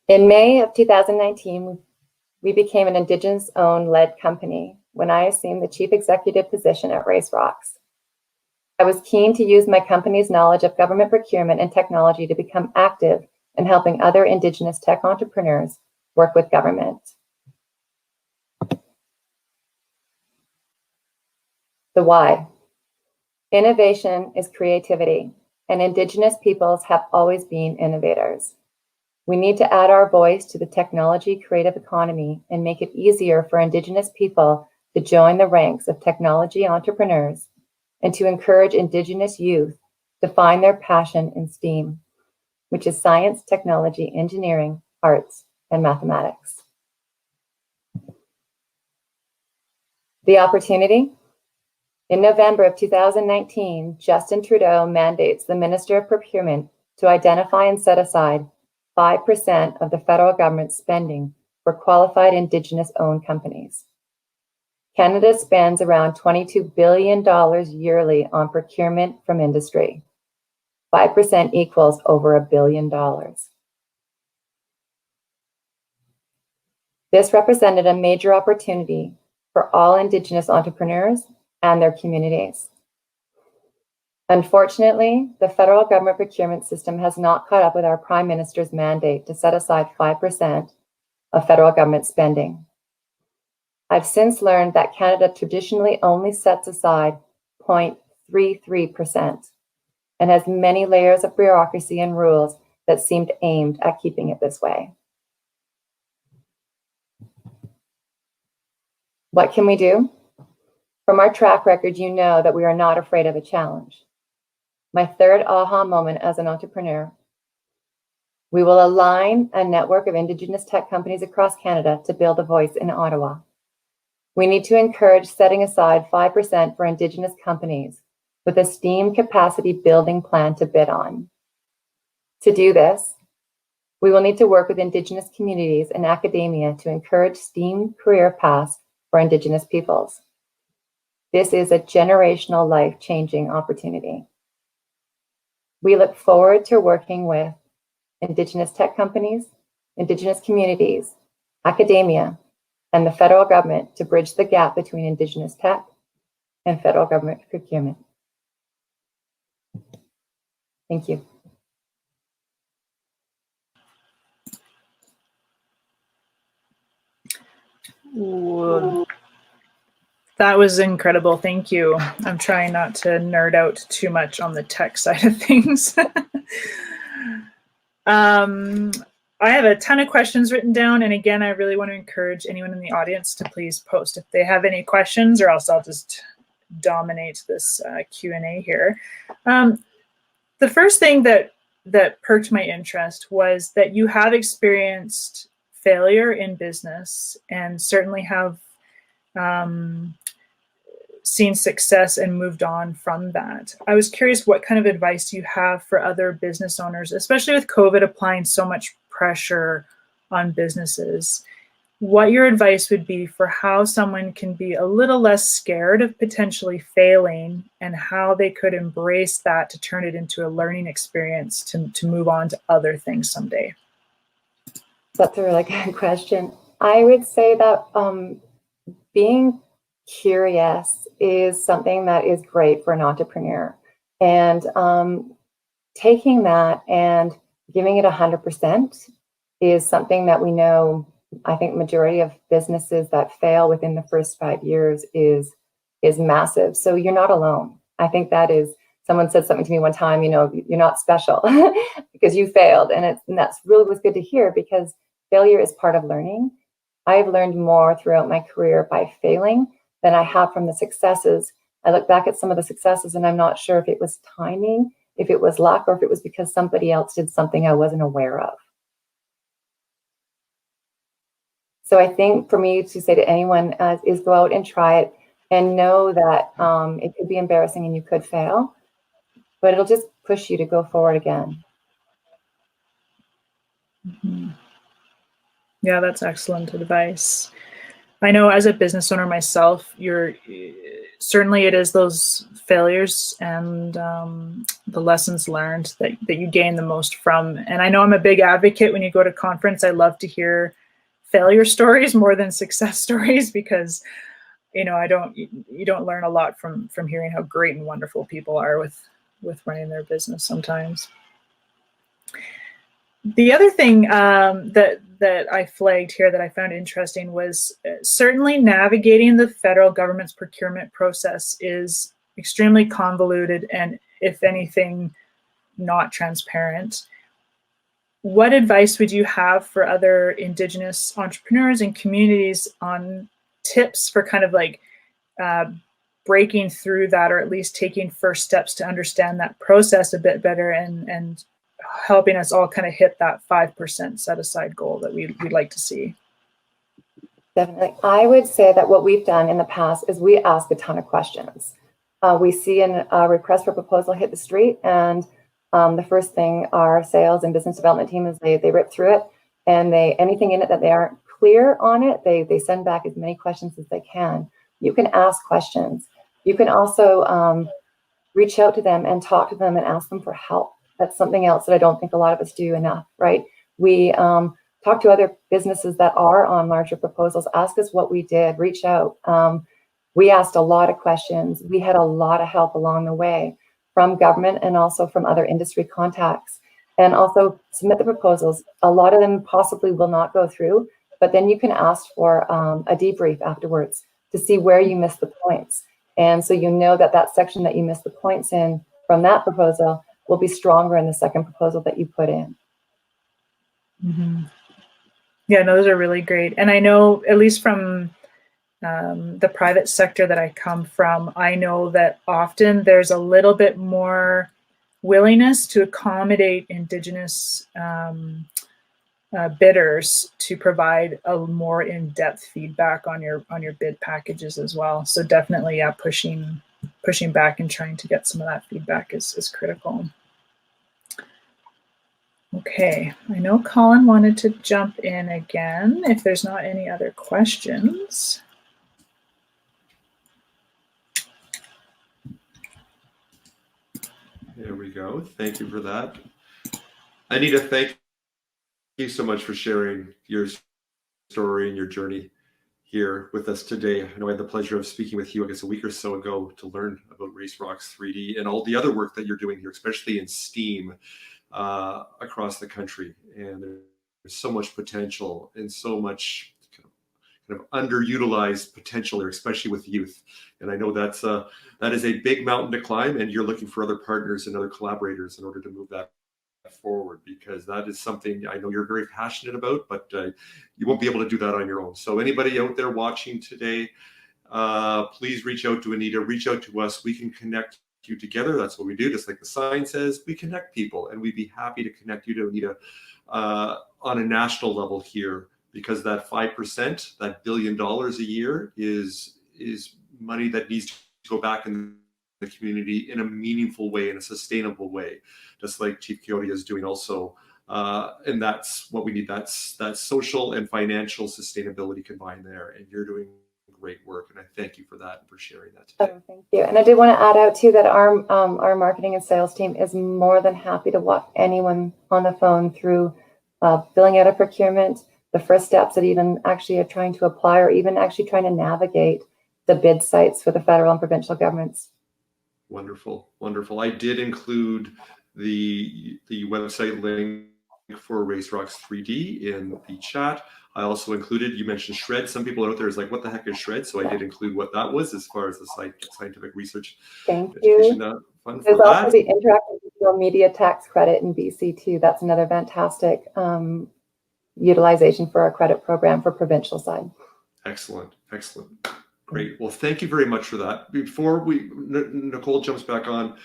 In May of 2019, we became an Indigenous-owned led company when I assumed the chief executive position at Race Rocks. I was keen to use my company's knowledge of government procurement and technology to become active in helping other Indigenous tech entrepreneurs work with government. The why. Innovation is creativity, and Indigenous peoples have always been innovators. We need to add our voice to the technology creative economy and make it easier for Indigenous people to join the ranks of technology entrepreneurs and to encourage Indigenous youth to find their passion in STEAM, which is science, technology, engineering, arts, and mathematics. The opportunity? In November of 2019, Justin Trudeau mandates the Minister of Procurement to identify and set aside 5% of the federal government's spending for qualified Indigenous-owned companies. Canada spends around $22 billion yearly on procurement from industry. 5% equals over $1 billion. This represented a major opportunity for all Indigenous entrepreneurs and their communities. Unfortunately, the federal government procurement system has not caught up with our Prime Minister's mandate to set aside 5% of federal government spending. I've since learned that Canada traditionally only sets aside 0.33% and has many layers of bureaucracy and rules that seemed aimed at keeping it this way. What can we do? From our track record, you know that we are not afraid of a challenge. My third aha moment as an entrepreneur. We will align a network of Indigenous tech companies across Canada to build a voice in Ottawa. We need to encourage setting aside 5% for Indigenous companies with a STEAM capacity building plan to bid on. To do this, we will need to work with Indigenous communities and academia to encourage STEAM career paths for Indigenous peoples. This is a generational life-changing opportunity. We look forward to working with Indigenous tech companies, Indigenous communities, academia, and the federal government to bridge the gap between Indigenous tech and federal government procurement. Thank you. Ooh, that was incredible. Thank you. I'm trying not to nerd out too much on the tech side of things. I have a ton of questions written down. And again, I really want to encourage anyone in the audience to please post if they have any questions, or else I'll just dominate this Q&A here. The first thing that perked my interest was that you have experienced failure in business and certainly have seen success and moved on from that. I was curious what kind of advice you have for other business owners, especially with COVID applying so much pressure on businesses. What your advice would be for how someone can be a little less scared of potentially failing and how they could embrace that to turn it into a learning experience to move on to other things someday. That's a really good question. I would say that being curious is something that is great for an entrepreneur. And taking that and giving it 100% is something that we know. I think majority of businesses that fail within the first 5 years is is massive. So you're not alone. I think that is, someone said something to me one time, you know, you're not special because you failed. And that's really was good to hear, because failure is part of learning. I've learned more throughout my career by failing than I have from the successes. I look back at some of the successes and I'm not sure if it was timing, if it was luck, or if it was because somebody else did something I wasn't aware of. So I think for me to say to anyone is go out and try it, and know that it could be embarrassing and you could fail, but it'll just push you to go forward again. Mm-hmm. Yeah, that's excellent advice. I know as a business owner myself, certainly it is those failures and the lessons learned that you gain the most from. And I know I'm a big advocate when you go to conference. I love to hear failure stories more than success stories, because you don't learn a lot from hearing how great and wonderful people are with running their business sometimes. The other thing that I flagged here that I found interesting was certainly navigating the federal government's procurement process is extremely convoluted and, if anything, not transparent. What advice would you have for other Indigenous entrepreneurs and communities on tips for kind of like breaking through that, or at least taking first steps to understand that process a bit better and helping us all kind of hit that 5% set aside goal that we'd like to see? Definitely. I would say that what we've done in the past is we ask a ton of questions. We see a request for proposal hit the street, and the first thing our sales and business development team is they rip through it, and anything in it that they aren't clear on it, they send back as many questions as they can. You can ask questions. You can also reach out to them and talk to them and ask them for help. That's something else that I don't think a lot of us do enough, right? We talk to other businesses that are on larger proposals, ask us what we did, reach out. We asked a lot of questions. We had a lot of help along the way from government and also from other industry contacts. And also submit the proposals. A lot of them possibly will not go through, but then you can ask for a debrief afterwards to see where you missed the points. And so you know that section that you missed the points in from that proposal will be stronger in the second proposal that you put in. Mm-hmm. Yeah, no, those are really great. And I know, at least from the private sector that I come from, I know that often there's a little bit more willingness to accommodate Indigenous bidders to provide a more in-depth feedback on your bid packages as well. So definitely, yeah, pushing back and trying to get some of that feedback is critical. Okay, I know Colin wanted to jump in again if there's not any other questions. There we go. Thank you for that. Anita, thank you so much for sharing your story and your journey here with us today. I know I had the pleasure of speaking with you, I guess, a week or so ago to learn about RaceRox 3D and all the other work that you're doing here, especially in STEAM across the country. And there's so much potential and so much kind of underutilized potential there, especially with youth. And I know that is a big mountain to climb, and you're looking for other partners and other collaborators in order to move that forward, because that is something I know you're very passionate about, but you won't be able to do that on your own. So anybody out there watching today, please reach out to Anita, reach out to us. We can connect you together. That's what we do. Just like the sign says, we connect people, and we'd be happy to connect you to Anita on a national level here, because that 5%, that $1 billion a year is money that needs to go back in the community in a meaningful way, in a sustainable way, just like Chief Coyote is doing also. And that's what we need. That's social and financial sustainability combined there. And you're doing great work. And I thank you for that and for sharing that today. Oh, thank you. And I did want to add out too that our marketing and sales team is more than happy to walk anyone on the phone through filling out a procurement, the first steps that even actually are trying to apply, or even actually trying to navigate the bid sites for the federal and provincial governments. Wonderful, wonderful. I did include the website link for RaceRox 3D in the chat. I also included, you mentioned shred. Some people out there is like, what the heck is shred? So I did include what that was as far as the scientific research Thank education you. fund for There's also that. the interactive digital media tax credit in BC too. That's another fantastic utilization for our credit program for provincial side. Excellent, excellent. Great. Well, thank you very much for that. Before Nicole jumps back on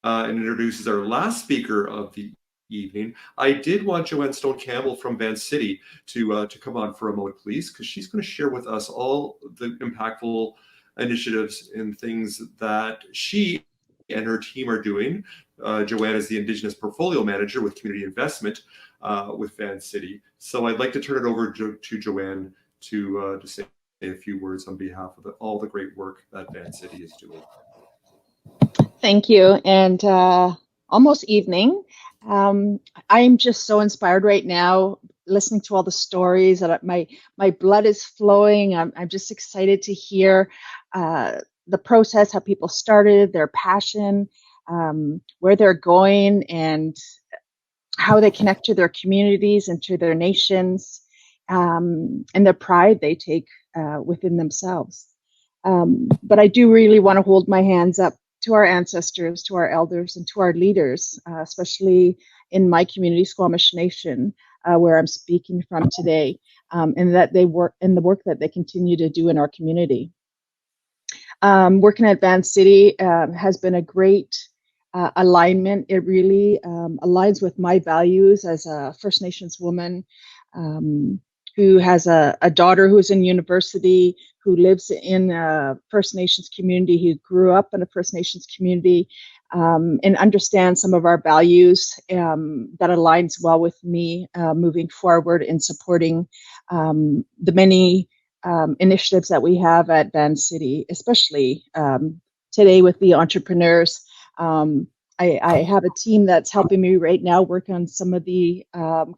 and introduces our last speaker of the evening, I did want Joanne Stone Campbell from Van City to come on for a moment, please, because she's going to share with us all the impactful initiatives and things that she and her team are doing. Joanne is the Indigenous Portfolio Manager with Community Investment with Van City. So I'd like to turn it over to Joanne to say a few words on behalf of all the great work that Van City is doing. Thank you, and almost evening. I'm just so inspired right now, listening to all the stories. That my blood is flowing. I'm just excited to hear the process, how people started, their passion, where they're going, and how they connect to their communities and to their nations, and the pride they take within themselves. But I do really want to hold my hands up to our ancestors, to our elders, and to our leaders, especially in my community, Squamish Nation, where I'm speaking from today, and that they work in the work that they continue to do in our community. Working at Van City has been a great alignment. It really aligns with my values as a First Nations woman who has a daughter who's in university, who lives in a First Nations community, who grew up in a First Nations community, and understands some of our values that aligns well with me moving forward in supporting the many initiatives that we have at Van City, especially today with the entrepreneurs. I have a team that's helping me right now work on some of the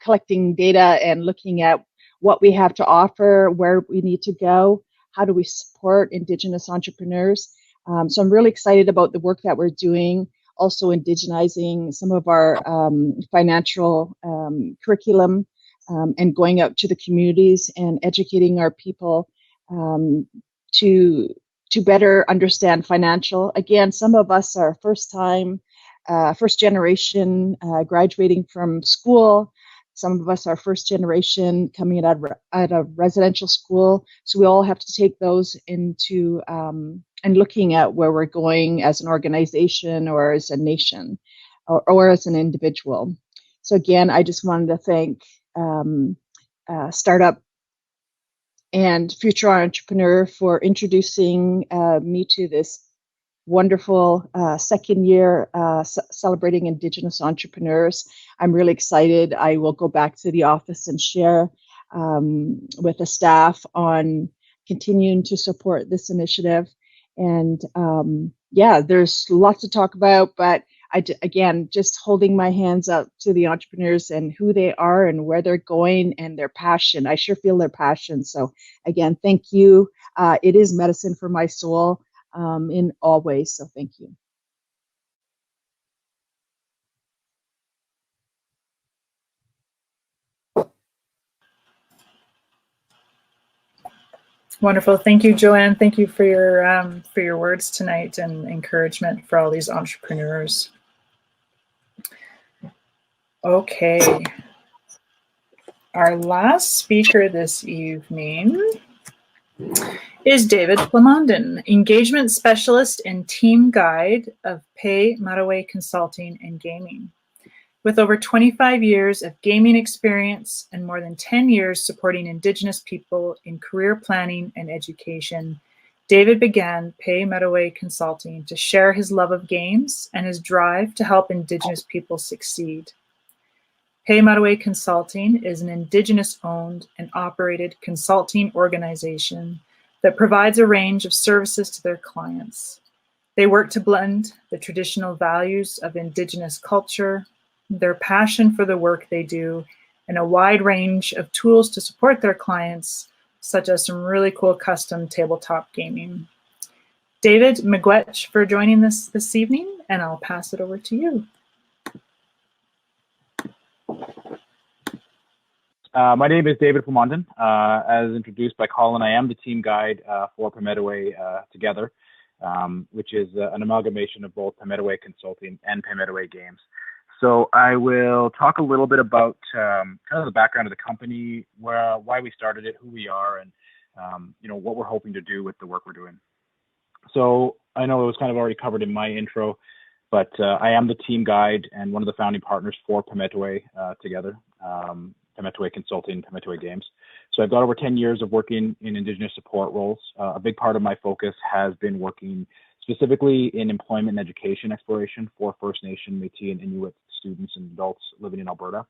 collecting data and looking at what we have to offer, where we need to go, how do we support Indigenous entrepreneurs. So I'm really excited about the work that we're doing, also indigenizing some of our financial curriculum and going out to the communities and educating our people to better understand financial. Again, some of us are first generation graduating from school. Some of us are first generation coming out of residential school. So we all have to take those into and looking at where we're going as an organization or as a nation or as an individual. So again, I just wanted to thank Startup and Future Entrepreneur for introducing me to this wonderful second year Celebrating Indigenous Entrepreneurs. I'm really excited. I will go back to the office and share with the staff on continuing to support this initiative. And yeah, there's lots to talk about, but again, just holding my hands up to the entrepreneurs and who they are and where they're going and their passion. I sure feel their passion. So again, thank you. It is medicine for my soul in all ways. So thank you. Wonderful. Thank you, Joanne. Thank you for your words tonight and encouragement for all these entrepreneurs. Okay. Our last speaker this evening is David Plamondon, Engagement Specialist and Team Guide of Pay Mattaway Consulting and Gaming. With over 25 years of gaming experience and more than 10 years supporting Indigenous people in career planning and education, David began Pay Mattaway Consulting to share his love of games and his drive to help Indigenous people succeed. Pay Mattaway Consulting is an Indigenous-owned and operated consulting organization that provides a range of services to their clients. They work to blend the traditional values of Indigenous culture, their passion for the work they do, and a wide range of tools to support their clients, such as some really cool custom tabletop gaming. David, miigwech for joining us this evening, and I'll pass it over to you. My name is David Plamondon. As introduced by Colin, I am the team guide for Pimedaway Together, which is an amalgamation of both Pimedaway Consulting and Pimedaway Games. So I will talk a little bit about kind of the background of the company, why we started it, who we are, and what we're hoping to do with the work we're doing. So I know it was kind of already covered in my intro, but I am the team guide and one of the founding partners for Pimedaway Together, Pimedaway Consulting, Pimedaway Games. So I've got over 10 years of working in Indigenous support roles. A big part of my focus has been working specifically in employment and education exploration for First Nation, Métis, and Inuit students and adults living in Alberta.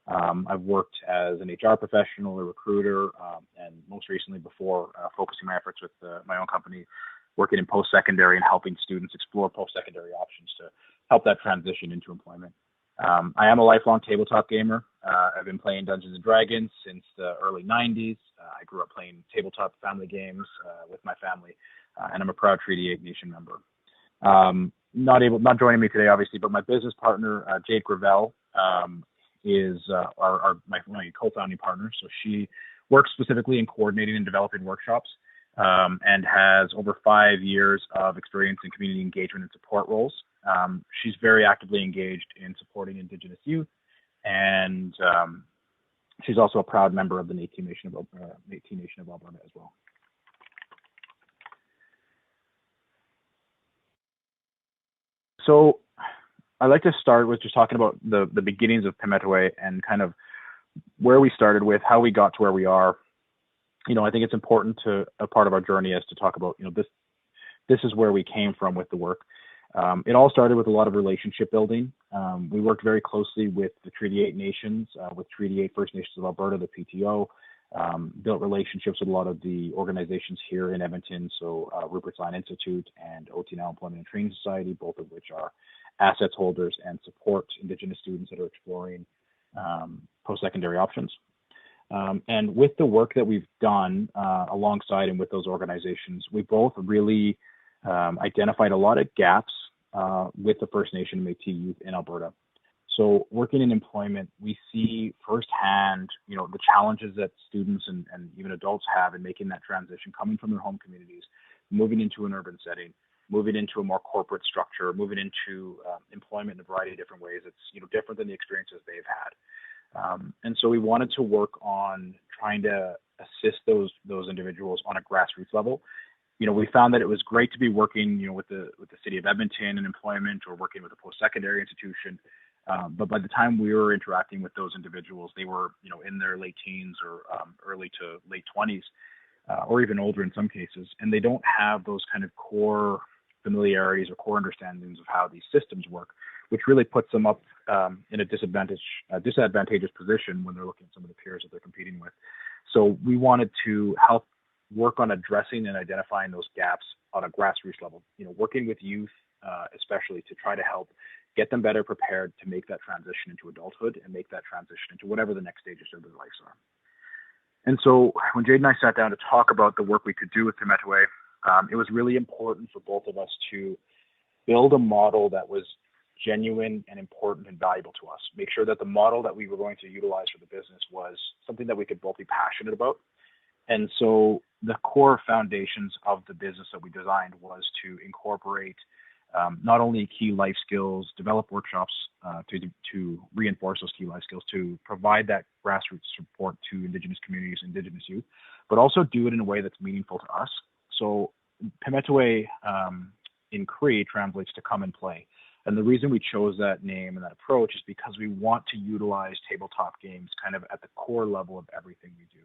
I've worked as an HR professional, a recruiter, and most recently before focusing my efforts with my own company, working in post-secondary and helping students explore post-secondary options to help that transition into employment. I am a lifelong tabletop gamer. I've been playing Dungeons & Dragons since the early 90s. I grew up playing tabletop family games with my family, and I'm a proud Treaty 8 Nation member. Not joining me today, obviously, but my business partner, Jade Gravel, is my co-founding partner. So she works specifically in coordinating and developing workshops, and has over 5 years of experience in community engagement and support roles. She's very actively engaged in supporting Indigenous youth, and she's also a proud member of the Métis Nation of Alberta as well. So I'd like to start with just talking about the beginnings of Pimedaway and kind of where we started with, how we got to where we are. I think it's important to a part of our journey is to talk about, this is where we came from with the work. It all started with a lot of relationship building. We worked very closely with the Treaty 8 Nations, with Treaty 8 First Nations of Alberta, the PTO, built relationships with a lot of the organizations here in Edmonton, so Rupert's Land Institute and OT Now Employment and Training Society, both of which are assets holders and support Indigenous students that are exploring post-secondary options. And with the work that we've done alongside and with those organizations, we both really identified a lot of gaps with the First Nation and Métis youth in Alberta. So working in employment, we see firsthand, the challenges that students and even adults have in making that transition, coming from their home communities, moving into an urban setting, moving into a more corporate structure, moving into employment in a variety of different ways. It's different than the experiences they've had. And so we wanted to work on trying to assist those individuals on a grassroots level. We found that it was great to be working, with the city of Edmonton and employment, or working with a post-secondary institution. But by the time we were interacting with those individuals, they were, in their late teens or early to late 20s, or even older in some cases, and they don't have those kind of core familiarities or core understandings of how these systems work, which really puts them up in a disadvantageous position when they're looking at some of the peers that they're competing with. So we wanted to help work on addressing and identifying those gaps on a grassroots level, working with youth, especially to try to help get them better prepared to make that transition into adulthood and make that transition into whatever the next stages of their lives are. And so when Jade and I sat down to talk about the work we could do with Pimedaway, it was really important for both of us to build a model that was genuine and important and valuable to us. Make sure that the model that we were going to utilize for the business was something that we could both be passionate about. And so the core foundations of the business that we designed was to incorporate not only key life skills, develop workshops to reinforce those key life skills, to provide that grassroots support to Indigenous communities, Indigenous youth, but also do it in a way that's meaningful to us. So Pimedaway in Cree translates to come and play. And the reason we chose that name and that approach is because we want to utilize tabletop games kind of at the core level of everything we do.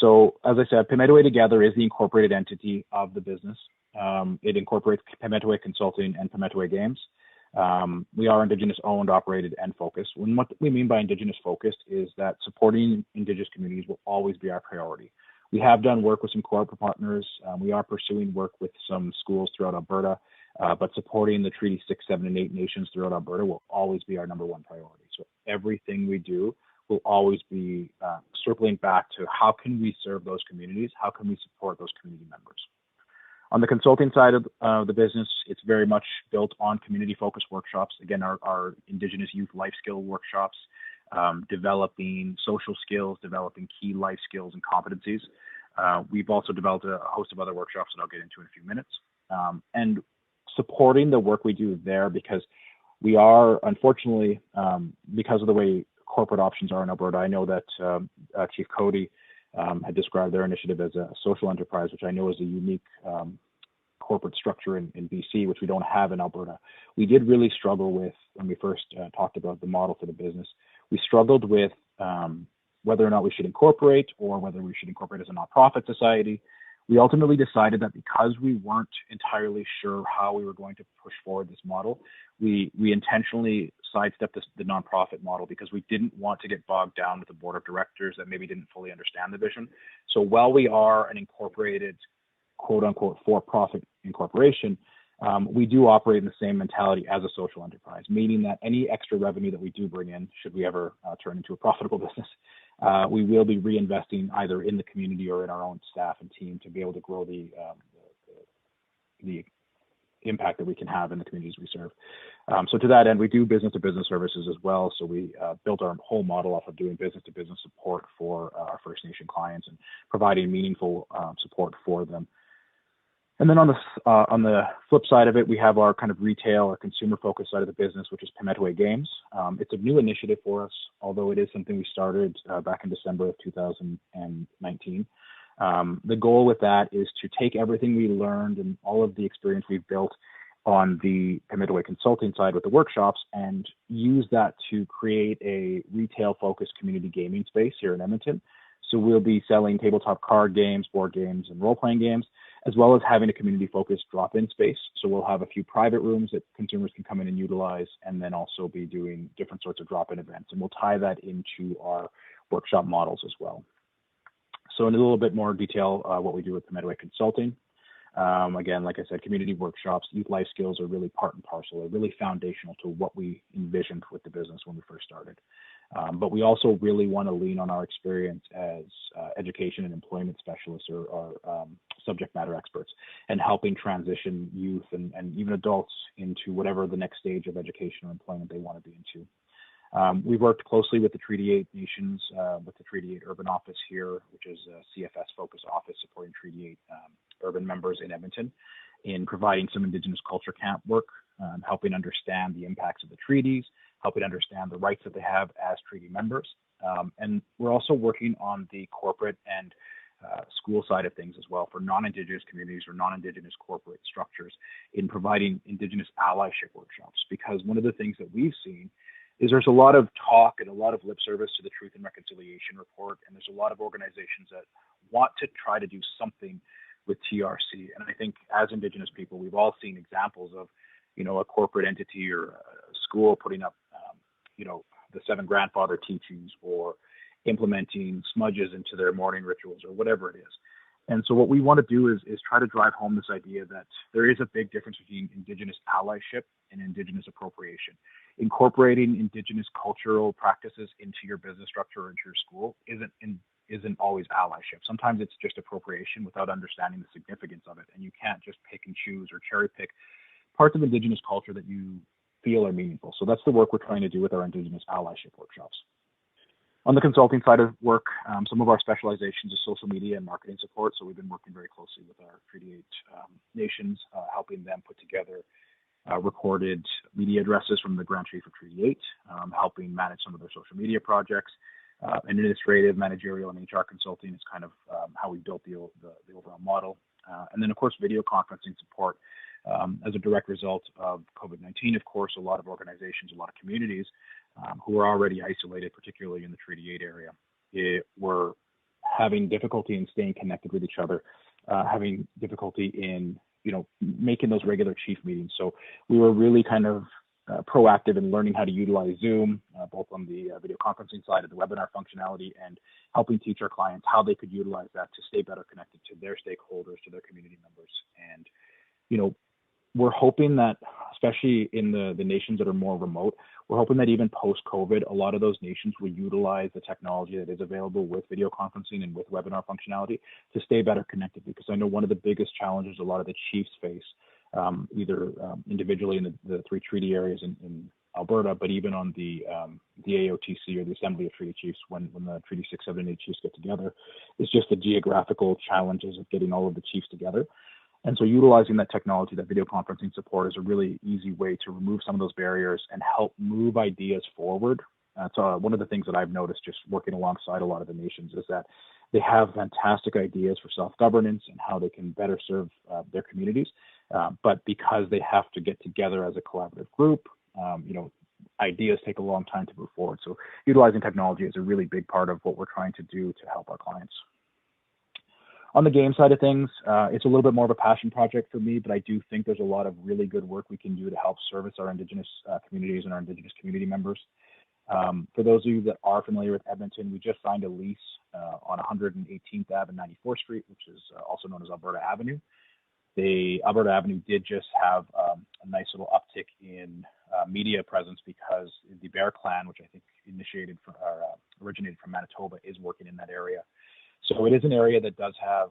So as I said, Pimedaway Together is the incorporated entity of the business. It incorporates Pimedaway Consulting and Pimedaway Games. We are Indigenous owned, operated, and focused. And what we mean by Indigenous focused is that supporting Indigenous communities will always be our priority. We have done work with some corporate partners. We are pursuing work with some schools throughout Alberta, but supporting the Treaty 6, 7, and 8 nations throughout Alberta will always be our number one priority. So everything we do will always be circling back to how can we serve those communities? How can we support those community members? On the consulting side of the business, it's very much built on community-focused workshops. Again, our Indigenous youth life skill workshops, developing social skills, developing key life skills and competencies. We've also developed a host of other workshops that I'll get into in a few minutes, and supporting the work we do there, because we are, unfortunately, because of the way corporate options are in Alberta. I know that Chief Cody had described their initiative as a social enterprise, which I know is a unique corporate structure in BC, which we don't have in Alberta. We did really struggle with, when we first talked about the model for the business, we struggled with whether or not we should incorporate, or whether we should incorporate as a nonprofit society. We ultimately decided that because we weren't entirely sure how we were going to push forward this model, we intentionally sidestepped the nonprofit model, because we didn't want to get bogged down with the board of directors that maybe didn't fully understand the vision. So while we are an incorporated, quote unquote, for-profit incorporation, we do operate in the same mentality as a social enterprise, meaning that any extra revenue that we do bring in, should we ever turn into a profitable business, we will be reinvesting either in the community or in our own staff and team to be able to grow the impact that we can have in the communities we serve. So to that end, we do business-to-business services as well. So we built our whole model off of doing business-to-business support for our First Nation clients and providing meaningful support for them. And then on the flip side of it, we have our kind of retail or consumer-focused side of the business, which is Pimetway Games. It's a new initiative for us, although it is something we started back in December of 2019. The goal with that is to take everything we learned and all of the experience we've built on the Pimetway consulting side with the workshops, and use that to create a retail-focused community gaming space here in Edmonton. So we'll be selling tabletop card games, board games, and role-playing games, as well as having a community-focused drop-in space. So we'll have a few private rooms that consumers can come in and utilize, and then also be doing different sorts of drop-in events. And we'll tie that into our workshop models as well. So in a little bit more detail, what we do with Pimetway Consulting. Again, like I said, community workshops, youth life skills are really part and parcel. They're really foundational to what we envisioned with the business when we first started. But we also really want to lean on our experience as education and employment specialists, or subject matter experts, and helping transition youth and even adults into whatever the next stage of education or employment they want to be into. We've worked closely with the Treaty 8 nations, with the Treaty 8 Urban Office here, which is a CFS-focused office supporting Treaty 8 urban members in Edmonton, in providing some Indigenous culture camp work, helping understand the impacts of the treaties, helping understand the rights that they have as treaty members. And we're also working on the corporate and school side of things as well for non-Indigenous communities or non-Indigenous corporate structures, in providing Indigenous allyship workshops. Because one of the things that we've seen is there's a lot of talk and a lot of lip service to the Truth and Reconciliation Report, and there's a lot of organizations that want to try to do something with TRC. And I think as Indigenous people, we've all seen examples of, a corporate entity or a school putting up, the 7 grandfather teachings, or implementing smudges into their morning rituals, or whatever it is. And so what we want to do is try to drive home this idea that there is a big difference between Indigenous allyship and Indigenous appropriation. Incorporating Indigenous cultural practices into your business structure or into your school isn't always allyship. Sometimes it's just appropriation without understanding the significance of it. And you can't just pick and choose or cherry pick parts of Indigenous culture that you feel are meaningful. So that's the work we're trying to do with our Indigenous allyship workshops. On the consulting side of work, some of our specializations is social media and marketing support. So we've been working very closely with our Treaty 8 nations, helping them put together recorded media addresses from the Grand Chief of Treaty 8, helping manage some of their social media projects. Administrative, managerial, and HR consulting is kind of how we built the overall model. And then, of course, video conferencing support. As a direct result of COVID-19, of course, a lot of organizations, a lot of communities who are already isolated, particularly in the Treaty 8 area, were having difficulty in staying connected with each other, having difficulty in, making those regular chief meetings. So we were really kind of proactive in learning how to utilize Zoom, both on the video conferencing side of the webinar functionality, and helping teach our clients how they could utilize that to stay better connected to their stakeholders, to their community members. And, we're hoping that, especially in the nations that are more remote, we're hoping that even post-COVID, a lot of those nations will utilize the technology that is available with video conferencing and with webinar functionality to stay better connected. Because I know one of the biggest challenges a lot of the chiefs face, either individually in the 3 treaty areas in Alberta, but even on the AOTC, or the Assembly of Treaty Chiefs, when the Treaty 6, 7, and 8 chiefs get together, is just the geographical challenges of getting all of the chiefs together. And so utilizing that technology, that video conferencing support, is a really easy way to remove some of those barriers and help move ideas forward. So one of the things that I've noticed just working alongside a lot of the nations is that they have fantastic ideas for self-governance and how they can better serve their communities. But because they have to get together as a collaborative group, ideas take a long time to move forward. So utilizing technology is a really big part of what we're trying to do to help our clients. On the game side of things, it's a little bit more of a passion project for me, but I do think there's a lot of really good work we can do to help service our Indigenous communities and our Indigenous community members. For those of you that are familiar with Edmonton, we just signed a lease on 118th Ave and 94th Street, which is also known as Alberta Avenue. The Alberta Avenue did just have a nice little uptick in media presence because the Bear Clan, which I think originated from Manitoba, is working in that area. So it is an area that does have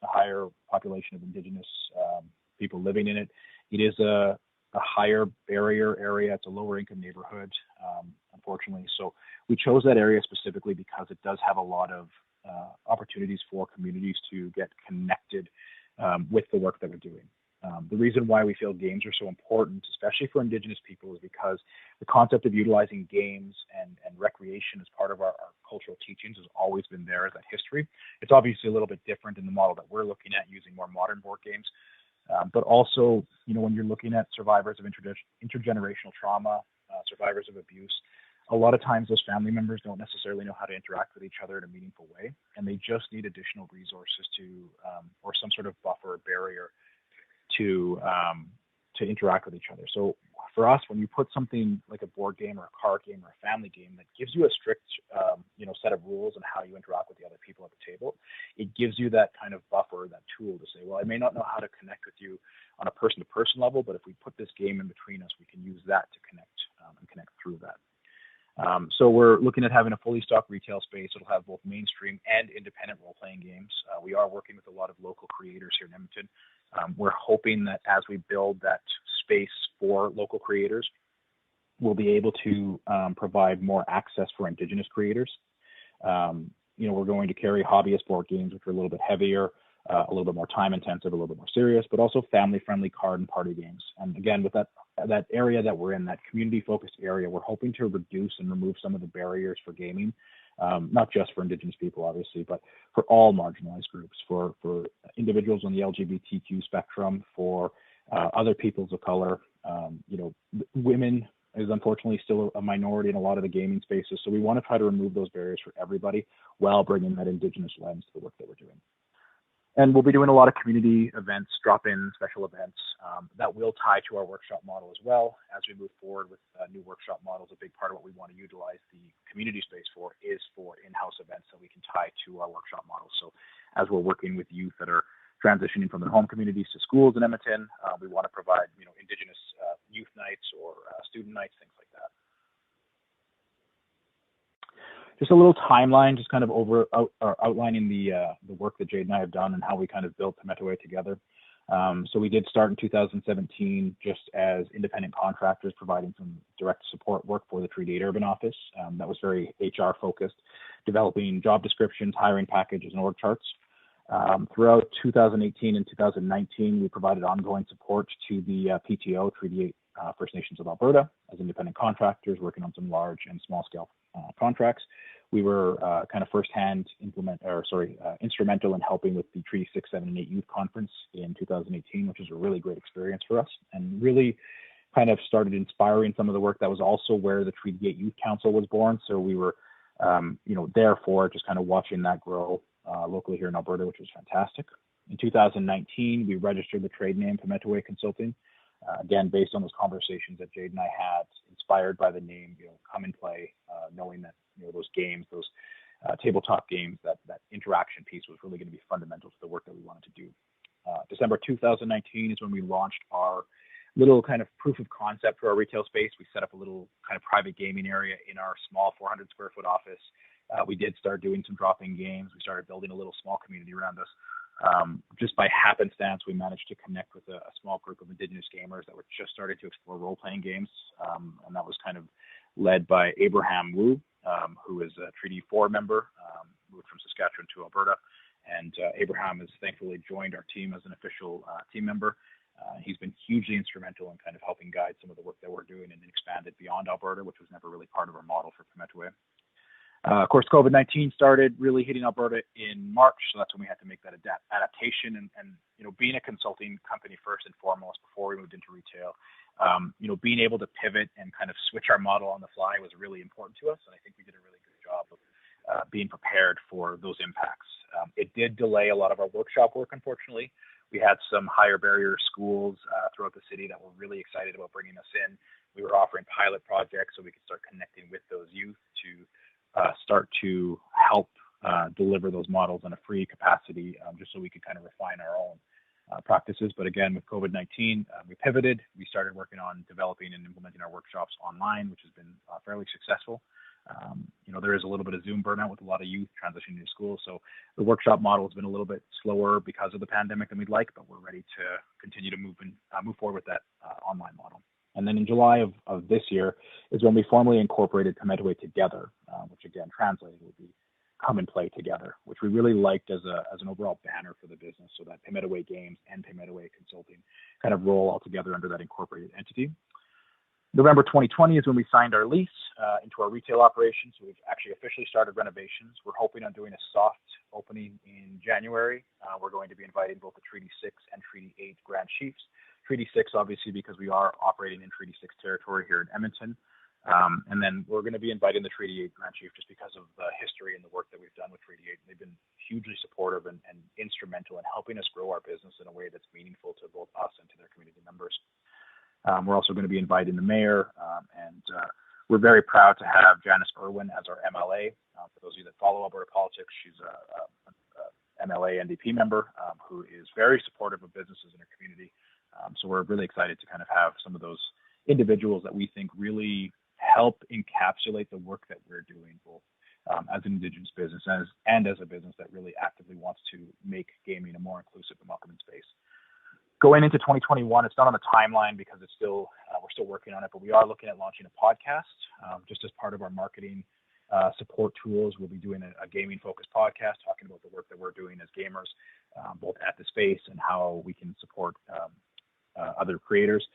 a higher population of Indigenous people living in it. It is a higher barrier area. It's a lower income neighborhood, unfortunately. So we chose that area specifically because it does have a lot of opportunities for communities to get connected with the work that we're doing. The reason why we feel games are so important, especially for Indigenous people, is because the concept of utilizing games and recreation as part of our cultural teachings has always been there as that history. It's obviously a little bit different in the model that we're looking at, using more modern board games. But also, when you're looking at survivors of intergenerational trauma, survivors of abuse, a lot of times those family members don't necessarily know how to interact with each other in a meaningful way, and they just need additional resources or some sort of buffer or barrier to interact with each other. So for us, when you put something like a board game or a card game or a family game that gives you a strict set of rules on how you interact with the other people at the table, it gives you that kind of buffer, that tool to say, well, I may not know how to connect with you on a person-to-person level, but if we put this game in between us, we can use that to connect and connect through that. So we're looking at having a fully stocked retail space. It'll have both mainstream and independent role-playing games. We are working with a lot of local creators here in Edmonton. We're hoping that as we build that space for local creators, we'll be able to provide more access for Indigenous creators. We're going to carry hobbyist board games, which are a little bit heavier, a little bit more time intensive, a little bit more serious, but also family-friendly card and party games. And again, with that area that we're in, that community-focused area, we're hoping to reduce and remove some of the barriers for gaming, not just for Indigenous people, obviously, but for all marginalized groups, for individuals on the LGBTQ spectrum, for other peoples of color. Women is unfortunately still a minority in a lot of the gaming spaces. So we want to try to remove those barriers for everybody while bringing that Indigenous lens to the work that we're doing. And we'll be doing a lot of community events, drop-in special events that will tie to our workshop model as well. As we move forward with new workshop models, a big part of what we want to utilize the community space for is for in-house events that we can tie to our workshop model. So as we're working with youth that are transitioning from their home communities to schools in Edmonton, we want to provide Indigenous youth nights or student nights, things like that. Just a little timeline, just kind of outlining the work that Jade and I have done and how we kind of built Pimetowe together. So we did start in 2017 just as independent contractors providing some direct support work for the Treaty 8 Urban Office. That was very HR focused, developing job descriptions, hiring packages, and org charts. Throughout 2018 and 2019, we provided ongoing support to the PTO, Treaty 8 First Nations of Alberta, as independent contractors working on some large and small scale contracts. We were kind of firsthand instrumental in helping with the Treaty 6, 7, and 8 Youth Conference in 2018, which was a really great experience for us and really kind of started inspiring some of the work. That was also where the Treaty 8 Youth Council was born. So we were, therefore just kind of watching that grow locally here in Alberta, which was fantastic. In 2019, we registered the trade name Pimetowe Consulting. Again, based on those conversations that Jade and I had, inspired by the name, come and play, knowing that, those games, those tabletop games, that interaction piece was really going to be fundamental to the work that we wanted to do. December 2019 is when we launched our little kind of proof of concept for our retail space. We set up a little kind of private gaming area in our small 400 square foot office. We did start doing some drop-in games. We started building a little small community around us. Just by happenstance, we managed to connect with a small group of Indigenous gamers that were just starting to explore role-playing games, and that was kind of led by Abraham Wu, who is a Treaty 4 member, moved from Saskatchewan to Alberta, and Abraham has thankfully joined our team as an official team member. He's been hugely instrumental in kind of helping guide some of the work that we're doing and expand it beyond Alberta, which was never really part of our model for Pimetawe. Of course, COVID-19 started really hitting Alberta in March, so that's when we had to make that adaptation. And being a consulting company first and foremost before we moved into retail, being able to pivot and kind of switch our model on the fly was really important to us. And I think we did a really good job of being prepared for those impacts. It did delay a lot of our workshop work, unfortunately. We had some higher barrier schools throughout the city that were really excited about bringing us in. We were offering pilot projects so we could start connecting with those youth to start to help deliver those models in a free capacity, just so we could kind of refine our own practices. But again, with COVID-19, we pivoted. We started working on developing and implementing our workshops online, which has been fairly successful. There is a little bit of Zoom burnout with a lot of youth transitioning to school. So the workshop model has been a little bit slower because of the pandemic than we'd like, but we're ready to continue to move forward with that online model. And then in July of this year is when we formally incorporated Pimetawe together, which again translated would be come and play together, which we really liked as an overall banner for the business, so that Pimetawe Games and Pimetawe Consulting kind of roll all together under that incorporated entity. November 2020 is when we signed our lease into our retail operations. So we've actually officially started renovations. We're hoping on doing a soft opening in January. We're going to be inviting both the Treaty 6 and Treaty 8 Grand Chiefs. Treaty 6, obviously, because we are operating in Treaty 6 territory here in Edmonton. And then we're going to be inviting the Treaty 8 Grand Chief just because of the history and the work that we've done with Treaty 8. They've been hugely supportive and instrumental in helping us grow our business in a way that's meaningful to both us and to their community members. We're also going to be inviting the mayor, and we're very proud to have Janice Irwin as our MLA. For those of you that follow Alberta politics, she's a MLA NDP member who is very supportive of businesses in her community. So we're really excited to kind of have some of those individuals that we think really help encapsulate the work that we're doing, both as an Indigenous business and as a business that really actively wants to make gaming a more inclusive and welcoming space. Going into 2021, it's not on the timeline because it's still we're still working on it, but we are looking at launching a podcast just as part of our marketing support tools. We'll be doing a gaming-focused podcast talking about the work that we're doing as gamers, both at the space and how we can support other creators.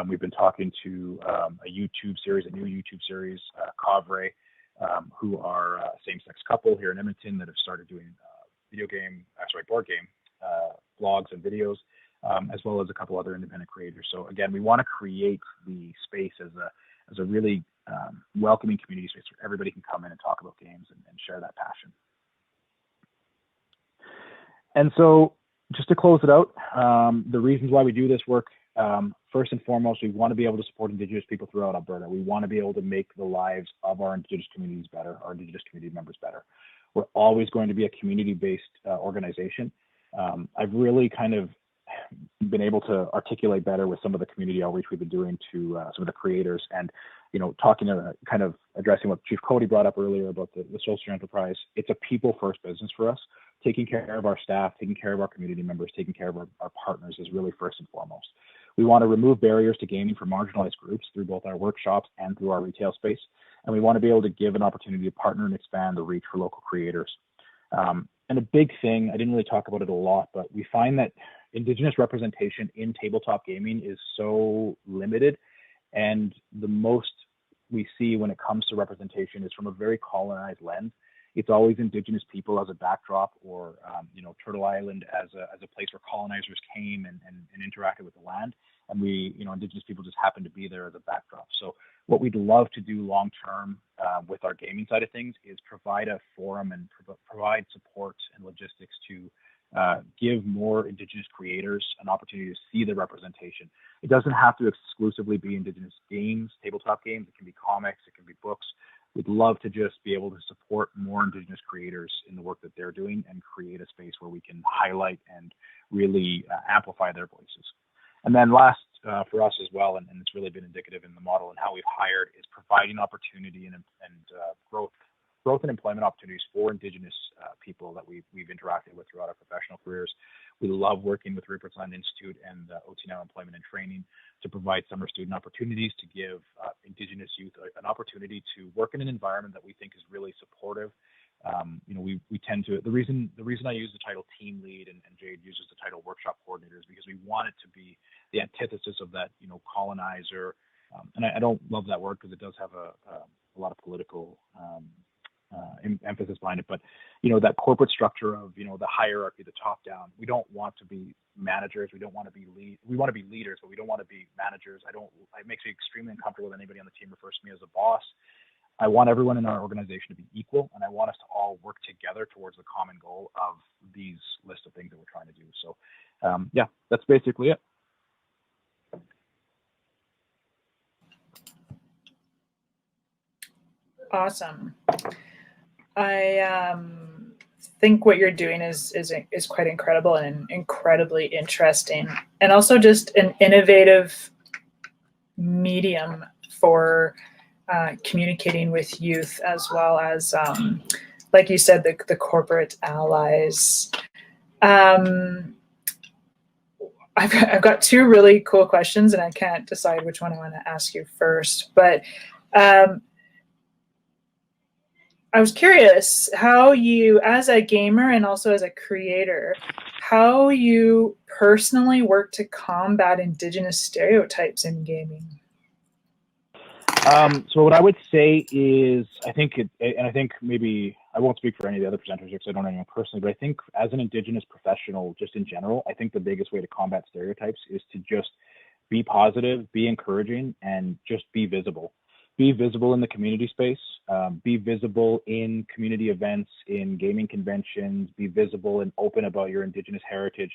We've been talking to a new YouTube series, Cavre, who are a same-sex couple here in Edmonton that have started doing board game vlogs and videos. As well as a couple other independent creators. So again, we want to create the space as a really welcoming community space where everybody can come in and talk about games and share that passion. And so just to close it out, the reasons why we do this work, first and foremost, we want to be able to support Indigenous people throughout Alberta. We want to be able to make the lives of our Indigenous communities better, our Indigenous community members better. We're always going to be a community-based organization. I've really kind of been able to articulate better with some of the community outreach we've been doing to some of the creators, and talking to kind of addressing what Chief Cody brought up earlier about the social enterprise. It's a people first business for us. Taking care of our staff, taking care of our community members, taking care of our partners is really first and foremost. We want to remove barriers to gaming for marginalized groups through both our workshops and through our retail space, and we want to be able to give an opportunity to partner and expand the reach for local creators. And a big thing, I didn't really talk about it a lot, but we find that Indigenous representation in tabletop gaming is so limited, and the most we see when it comes to representation is from a very colonized lens. It's always Indigenous people as a backdrop, or Turtle Island as a place where colonizers came and interacted with the land, and we, Indigenous people just happen to be there as a backdrop. So what we'd love to do long term with our gaming side of things is provide a forum and provide support and logistics to give more Indigenous creators an opportunity to see the representation. It doesn't have to exclusively be Indigenous games, tabletop games. It can be comics, it can be books. We'd love to just be able to support more Indigenous creators in the work that they're doing and create a space where we can highlight and really amplify their voices. And then last for us as well, and it's really been indicative in the model and how we've hired, is providing opportunity and growth and employment opportunities for Indigenous people that we've interacted with throughout our professional careers. love working with Rupert Land Institute and OT Now Employment and Training to provide summer student opportunities, to give Indigenous youth an opportunity to work in an environment that we think is really supportive. We tend to, the reason I use the title team lead and Jade uses the title workshop coordinator is because we want it to be the antithesis of that, colonizer. And I don't love that word because it does have a lot of political emphasis behind it, but that corporate structure of the hierarchy, the top down. We don't want to be managers. We don't want to be we want to be leaders, but we don't want to be managers. It makes me extremely uncomfortable when anybody on the team refers to me as a boss. I want everyone in our organization to be equal, and I want us to all work together towards the common goal of these list of things that we're trying to do. So yeah, that's basically it. Awesome. I think what you're doing is quite incredible and incredibly interesting, and also just an innovative medium for communicating with youth, as well as, like you said, the corporate allies. I've got two really cool questions, and I can't decide which one I want to ask you first, but I was curious how you, as a gamer and also as a creator, how you personally work to combat Indigenous stereotypes in gaming. So what I would say is, I think maybe I won't speak for any of the other presenters because I don't know anyone personally, but I think as an Indigenous professional, just in general, I think the biggest way to combat stereotypes is to just be positive, be encouraging, and just be visible. Be visible in the community space, be visible in community events, in gaming conventions, be visible and open about your Indigenous heritage,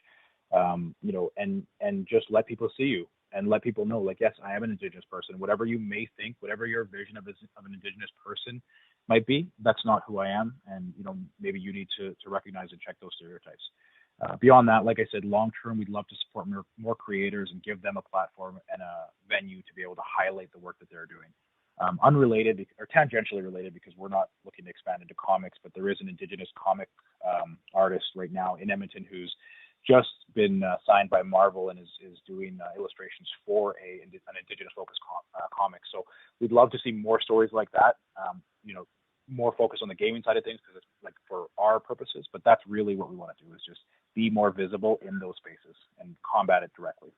and just let people see you and let people know, like, yes, I am an Indigenous person. Whatever you may think, whatever your vision of an Indigenous person might be, that's not who I am. And, maybe you need to recognize and check those stereotypes. Beyond that, like I said, long term, we'd love to support more creators and give them a platform and a venue to be able to highlight the work that they're doing. Unrelated or tangentially related, because we're not looking to expand into comics, but there is an Indigenous comic artist right now in Edmonton who's just been signed by Marvel and is doing illustrations for an Indigenous focused comic. So we'd love to see more stories like that, more focus on the gaming side of things because it's like for our purposes, but that's really what we want to do, is just be more visible in those spaces and combat it directly.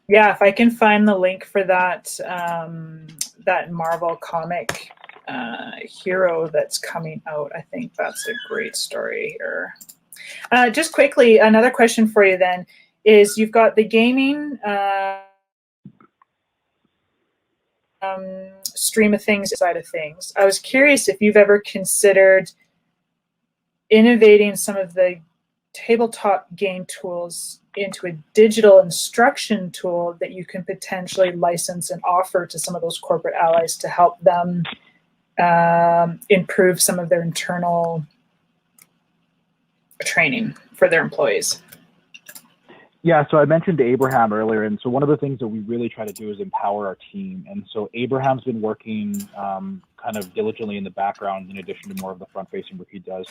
Yeah, if I can find the link for that that Marvel comic hero that's coming out, I think that's a great story here. Just quickly, another question for you then is, you've got the gaming stream of things side of things. I was curious if you've ever considered innovating some of the tabletop game tools into a digital instruction tool that you can potentially license and offer to some of those corporate allies to help them improve some of their internal training for their employees. Yeah, so I mentioned Abraham earlier, and so one of the things that we really try to do is empower our team. And so Abraham's been working kind of diligently in the background, in addition to more of the front-facing work he does,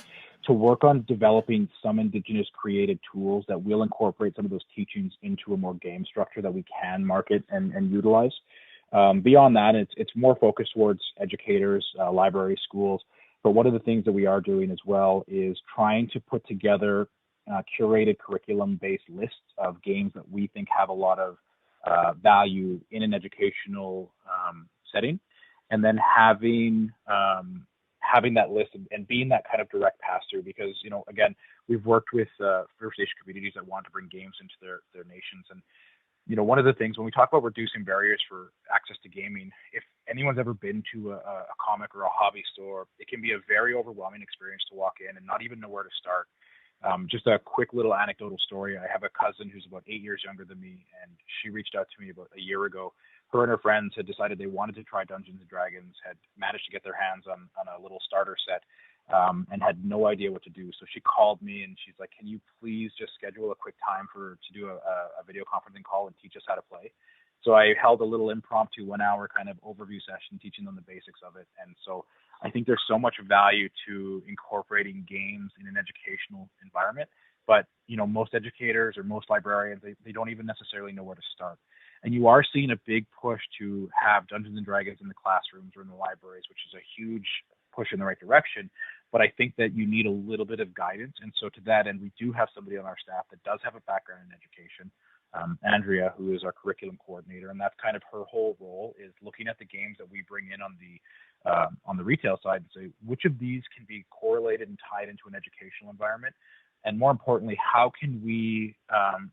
to work on developing some Indigenous created tools that will incorporate some of those teachings into a more game structure that we can market and utilize. Beyond that, it's more focused towards educators, library, schools. But one of the things that we are doing as well is trying to put together curated curriculum-based lists of games that we think have a lot of value in an educational setting, and then having that list and being that kind of direct pass-through. Because, again, we've worked with First Nation communities that want to bring games into their nations. And, one of the things when we talk about reducing barriers for access to gaming, if anyone's ever been to a comic or a hobby store, it can be a very overwhelming experience to walk in and not even know where to start. Just a quick little anecdotal story. I have a cousin who's about 8 years younger than me, and she reached out to me about a year ago. Her and her friends had decided they wanted to try Dungeons & Dragons, had managed to get their hands on a little starter set, and had no idea what to do. So she called me and she's like, can you please just schedule a quick time to do a video conferencing call and teach us how to play? So I held a little impromptu 1 hour kind of overview session teaching them the basics of it. And so I think there's so much value to incorporating games in an educational environment. But, you know, most educators or most librarians, they don't even necessarily know where to start. And you are seeing a big push to have Dungeons and Dragons in the classrooms or in the libraries, which is a huge push in the right direction. But I think that you need a little bit of guidance. And so to that end, we do have somebody on our staff that does have a background in education, Andrea, who is our curriculum coordinator. And that's kind of her whole role, is looking at the games that we bring in on the retail side and say, which of these can be correlated and tied into an educational environment? And more importantly, how can we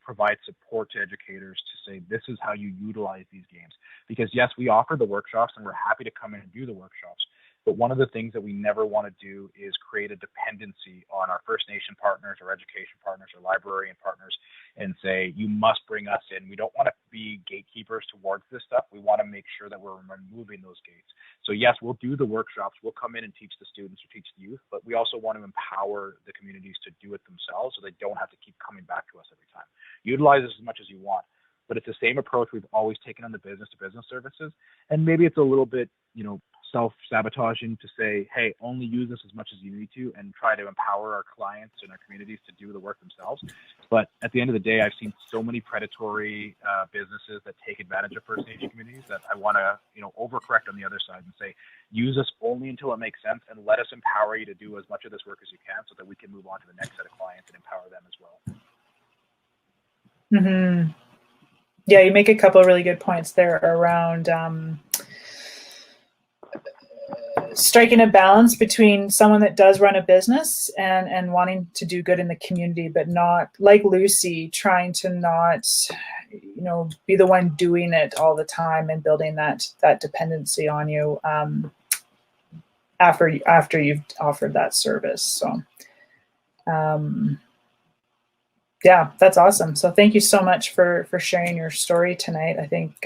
provide support to educators to say, this is how you utilize these games? Because yes, we offer the workshops and we're happy to come in and do the workshops. But one of the things that we never want to do is create a dependency on our First Nation partners or education partners or librarian partners and say, you must bring us in. We don't want to be gatekeepers towards this stuff. We want to make sure that we're removing those gates. So yes, we'll do the workshops. We'll come in and teach the students or teach the youth, but we also want to empower the communities to do it themselves so they don't have to keep coming back to us every time. Utilize this as much as you want. But it's the same approach we've always taken on the business-to-business services. And maybe it's a little bit, you know, self-sabotaging to say, hey, only use this as much as you need to, and try to empower our clients and our communities to do the work themselves. But at the end of the day, I've seen so many predatory businesses that take advantage of First Nation communities that I want to, you know, overcorrect on the other side and say, use us only until it makes sense, and let us empower you to do as much of this work as you can so that we can move on to the next set of clients and empower them as well. Mm-hmm. Yeah, you make a couple of really good points there around striking a balance between someone that does run a business and wanting to do good in the community, but not, like Lucy, trying to not, you know, be the one doing it all the time and building that dependency on you after you've offered that service. So yeah, that's awesome. So thank you so much for sharing your story tonight. I think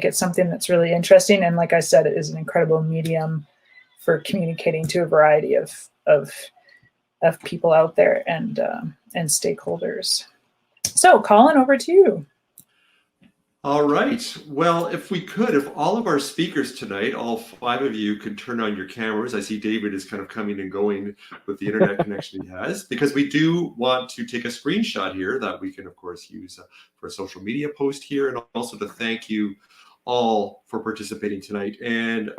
it's something that's really interesting, and like I said, it is an incredible medium for communicating to a variety of people out there and stakeholders. So, Colin, over to you. All right. Well, if all of our speakers tonight, all 5 of you, could turn on your cameras. I see David is kind of coming and going with the internet connection he has, because we do want to take a screenshot here that we can, of course, use for a social media post here, and also to thank you all for participating tonight. And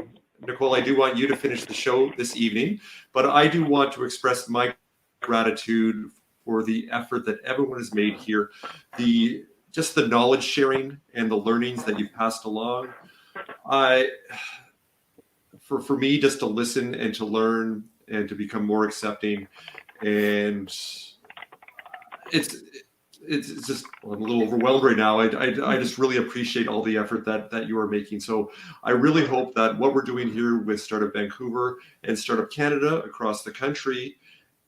Nicole, I do want you to finish the show this evening, but I do want to express my gratitude for the effort that everyone has made here. Just the knowledge sharing and the learnings that you've passed along. For me, just to listen and to learn and to become more accepting, and it's just, I'm a little overwhelmed right now. I just really appreciate all the effort that you are making. So I really hope that what we're doing here with Startup Vancouver and Startup Canada across the country.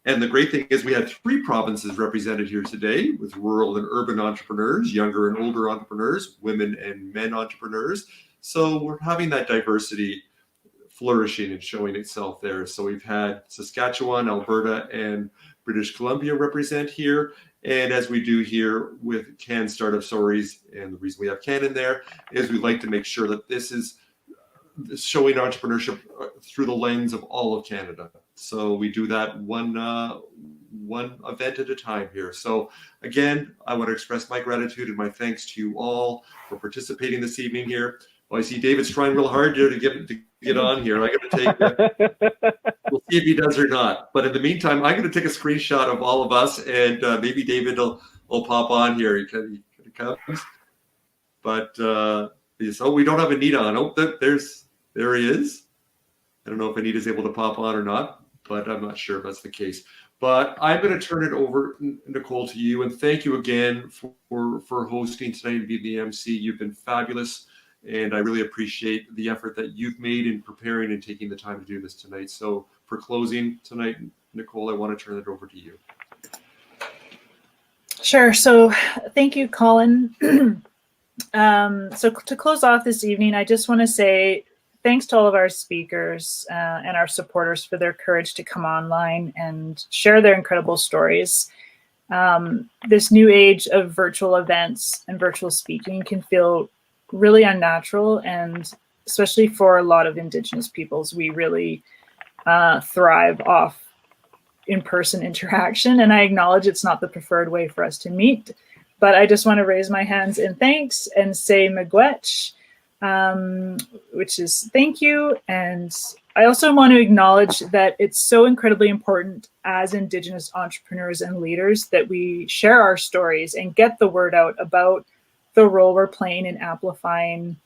And the great thing is we had 3 provinces represented here today, with rural and urban entrepreneurs, younger and older entrepreneurs, women and men entrepreneurs. So we're having that diversity flourishing and showing itself there. So we've had Saskatchewan, Alberta, and British Columbia represent here. And as we do here with Can Startup Stories, and the reason we have Can in there is we like to make sure that this is showing entrepreneurship through the lens of all of Canada. So we do that one event at a time here. So again, I want to express my gratitude and my thanks to you all for participating this evening here. Well, I see David's trying real hard here to get on here. I got to take. We'll see if he does or not. But in the meantime, I'm going to take a screenshot of all of us, and maybe David will pop on here. He comes. But so we don't have Anita on. Oh, there he is. I don't know if Anita's able to pop on or not, but I'm not sure if that's the case. But I'm going to turn it over, Nicole, to you, and thank you again for hosting tonight and being the MC. You've been fabulous, and I really appreciate the effort that you've made in preparing and taking the time to do this tonight. So for closing tonight, Nicole, I want to turn it over to you. Sure. So thank you, Colin. So to close off this evening, I just want to say thanks to all of our speakers and our supporters for their courage to come online and share their incredible stories. this new age of virtual events and virtual speaking can feel really unnatural, and especially for a lot of Indigenous peoples, we really thrive off in-person interaction. And I acknowledge it's not the preferred way for us to meet, but I just want to raise my hands in thanks and say miigwech, which is thank you. And I also want to acknowledge that it's so incredibly important as Indigenous entrepreneurs and leaders that we share our stories and get the word out about the role we're playing in amplifying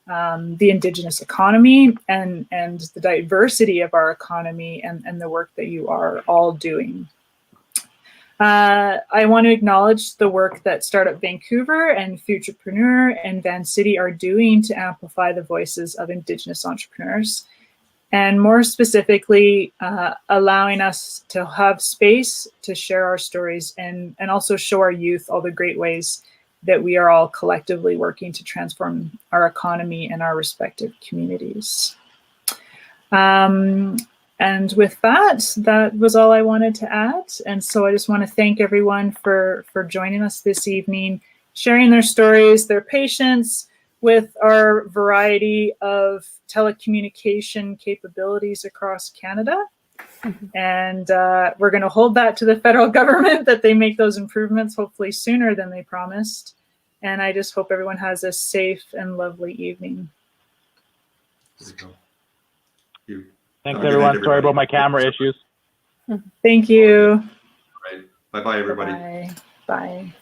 the Indigenous economy and the diversity of our economy and the work that you are all doing. I want to acknowledge the work that Startup Vancouver and Futurepreneur and Van City are doing to amplify the voices of Indigenous entrepreneurs, and more specifically, allowing us to have space to share our stories and also show our youth all the great ways that we are all collectively working to transform our economy and our respective communities. And with that, that was all I wanted to add. And so I just want to thank everyone for joining us this evening, sharing their stories, their patience with our variety of telecommunication capabilities across Canada. And we're going to hold that to the federal government that they make those improvements hopefully sooner than they promised. And I just hope everyone has a safe and lovely evening. Thanks, everyone. Sorry about my camera issues. Thank you. Bye-bye, everybody. Bye. Bye.